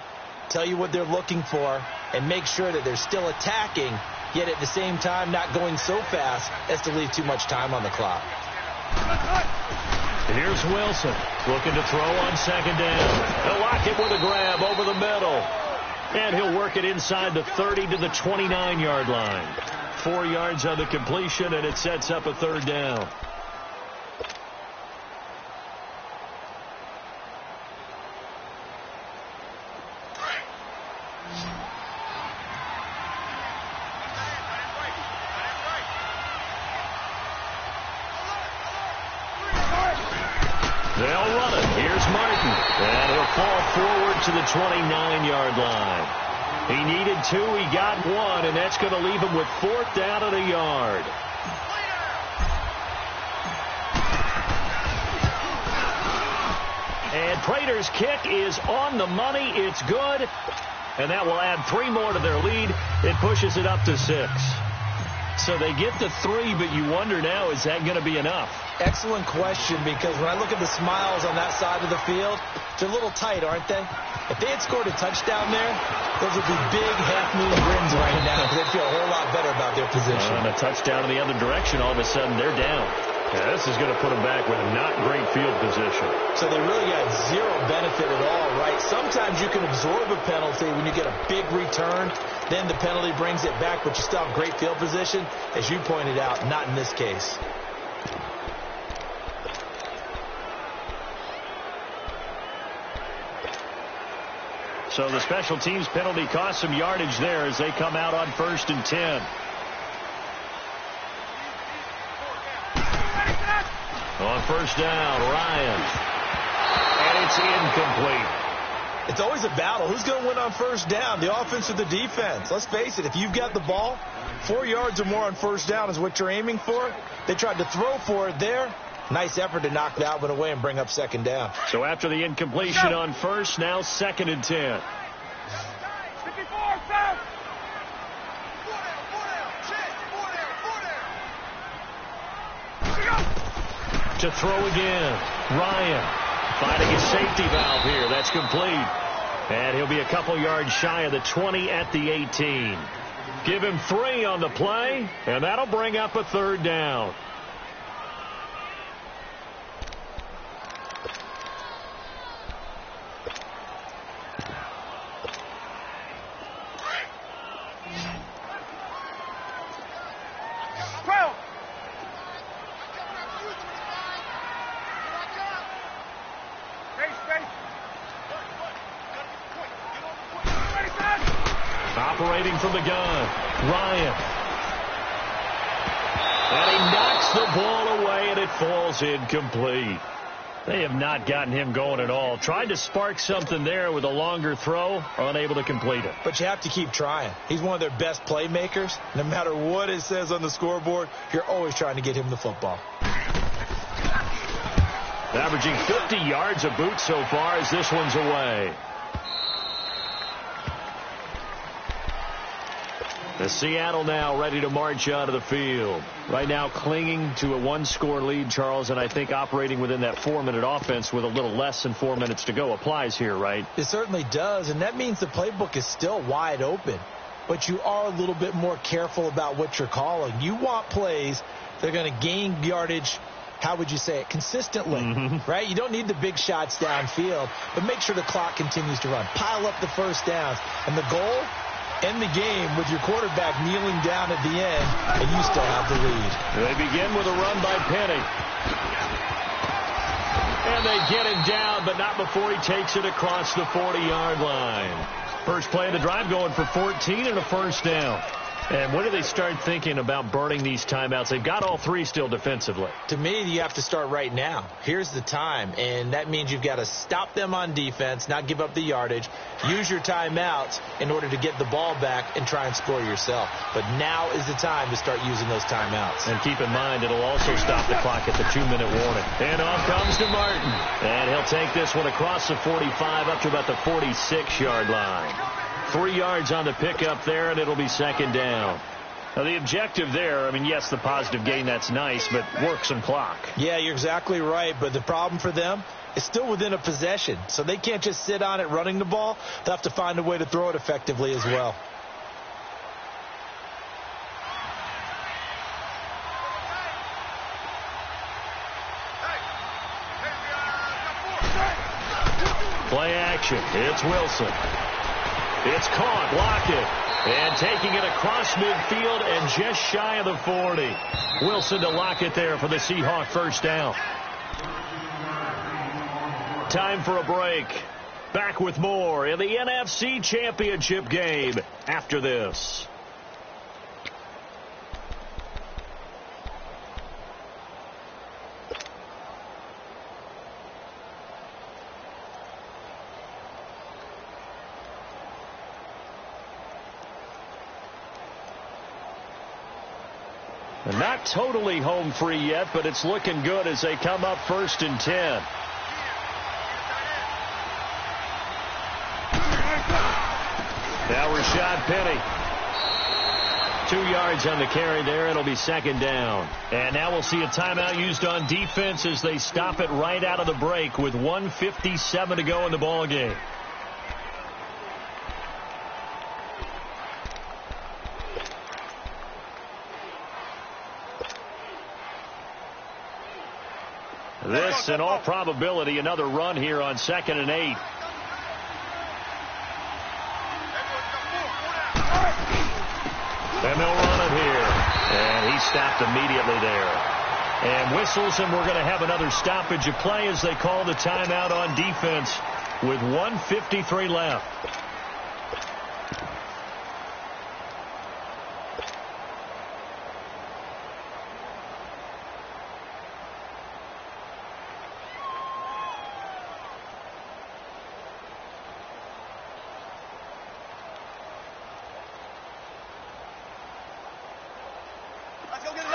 tell you what they're looking for, and make sure that they're still attacking, yet at the same time not going so fast as to leave too much time on the clock. Here's Wilson looking to throw on second down. He'll lock it with a grab over the middle. And he'll work it inside the 30 to the 29-yard line. 4 yards on the completion, and it sets up a third down. They'll run it. Here's Martin. And he'll fall forward to the 29-yard line. He needed 2. He got 1, and that's going to leave him with 4th down and a yard. And Prater's kick is on the money. It's good. And that will add 3 more to their lead. It pushes it up to 6. So they get to 3, but you wonder now, is that going to be enough? Excellent question, because when I look at the smiles on that side of the field, they're a little tight, aren't they? If they had scored a touchdown there, those would be big half-moon grins right now, because they'd feel a whole lot better about their position. And a touchdown in the other direction, all of a sudden they're down. Yeah, this is going to put them back with a not great field position. So they really got 0 benefit at all, right? Sometimes you can absorb a penalty when you get a big return. Then the penalty brings it back, but you still have great field position. As you pointed out, not in this case. So the special teams penalty cost some yardage there as they come out on 1st and 10. On first down, Ryan. And it's incomplete. It's always a battle. Who's going to win on first down, the offense or the defense? Let's face it, if you've got the ball, 4 yards or more on first down is what you're aiming for. They tried to throw for it there. Nice effort to knock that one away and bring up second down. So after the incompletion on first, now 2nd and 10. To throw again. Ryan finding his safety valve here. That's complete. And he'll be a couple yards shy of the 20 at the 18. Give him 3 on the play, and that'll bring up a third down. Operating from the gun, Ryan. And he knocks the ball away, and it falls incomplete. They have not gotten him going at all. Tried to spark something there with a longer throw, unable to complete it. But you have to keep trying. He's one of their best playmakers. No matter what it says on the scoreboard, you're always trying to get him the football. Averaging 50 yards a boot so far as this one's away. The Seattle now ready to march out of the field. Right now clinging to a one-score lead, Charles, and I think operating within that 4-minute offense with a little less than 4 minutes to go applies here, right? It certainly does, and that means the playbook is still wide open. But you are a little bit more careful about what you're calling. You want plays that are going to gain yardage, how would you say it, consistently, right? You don't need the big shots downfield, but make sure the clock continues to run. Pile up the first downs, and the goal, end the game with your quarterback kneeling down at the end, and you still have the lead. They begin with a run by Penny. And they get him down, but not before he takes it across the 40-yard line. First play of the drive going for 14 and a first down. And when do they start thinking about burning these timeouts? They've got all three still defensively. To me, you have to start right now. Here's the time, and that means you've got to stop them on defense, not give up the yardage, use your timeouts in order to get the ball back and try and score yourself. But now is the time to start using those timeouts. And keep in mind, it'll also stop the clock at the 2-minute warning. And off comes to Martin. And he'll take this one across the 45 up to about the 46-yard line. 3 yards on the pickup there, and it'll be second down. Now, the objective there, I mean, yes, the positive gain, that's nice, but work some clock. Yeah, you're exactly right, but the problem for them is still within a possession, so they can't just sit on it running the ball. They'll have to find a way to throw it effectively as well. Play action. It's Wilson. It's caught, Lockett, and taking it across midfield and just shy of the 40. Wilson to Lockett there for the Seahawk first down. Time for a break. Back with more in the NFC Championship game after this. Not totally home free yet, but it's looking good as they come up 1st and 10. Now Rashad Penny. 2 yards on the carry there. It'll be second down. And now we'll see a timeout used on defense as they stop it right out of the break with 1:57 to go in the ball game. This, in all probability, another run here on 2nd and 8. And they'll run it here. And he stopped immediately there. And whistles, and we're going to have another stoppage of play as they call the timeout on defense with 1:53 left.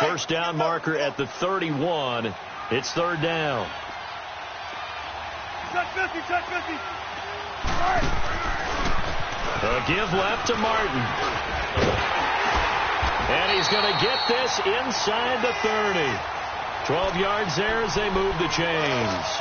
First down marker at the 31. It's third down. A give left to Martin. And he's going to get this inside the 30. 12 yards there as they move the chains.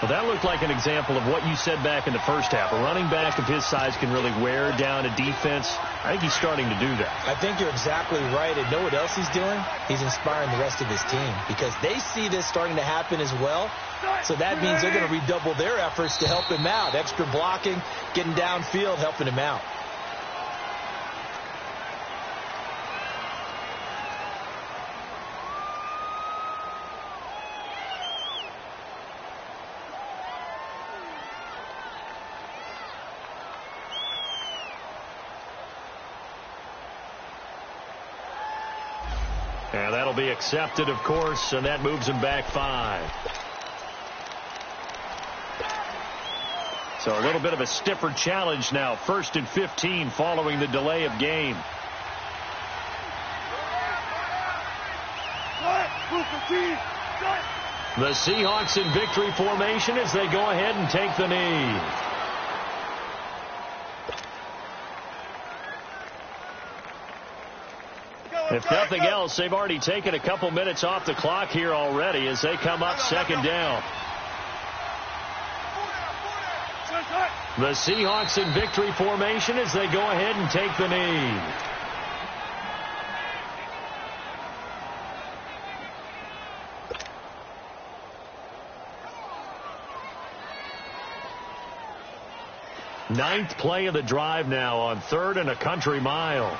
Well, that looked like an example of what you said back in the first half. A running back of his size can really wear down a defense. I think he's starting to do that. I think you're exactly right. And know what else he's doing? He's inspiring the rest of his team because they see this starting to happen as well. So that means they're going to redouble their efforts to help him out. Extra blocking, getting downfield, helping him out. And that'll be accepted, of course, and that moves him back 5. So a little bit of a stiffer challenge now. 1st and 15 following the delay of game. The Seahawks in victory formation as they go ahead and take the knee. If nothing else, they've already taken a couple minutes off the clock here already as they come up 2nd down. The Seahawks in victory formation as they go ahead and take the knee. Ninth play of the drive now on 3rd and a country mile.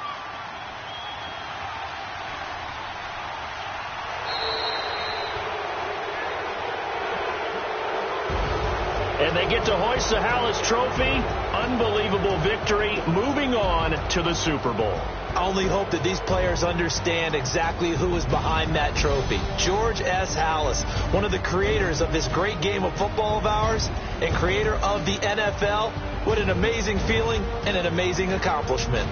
And they get to hoist the Hallis Trophy. Unbelievable victory. Moving on to the Super Bowl. I only hope that these players understand exactly who is behind that trophy. George S. Hallis, one of the creators of this great game of football of ours and creator of the NFL. What an amazing feeling and an amazing accomplishment.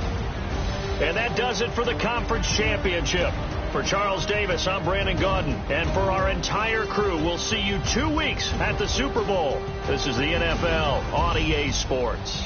And that does it for the conference championship. For Charles Davis, I'm Brandon Gaudin. And for our entire crew, we'll see you 2 weeks at the Super Bowl. This is the NFL on EA Sports.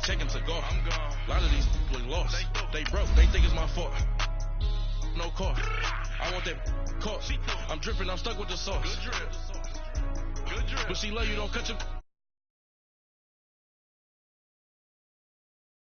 Seconds ago, I'm gone. A lot of these was lost. They broke. They think it's my fault. No car. I want that car. I'm dripping. I'm stuck with the sauce. Good drip. But she love you. Don't cut your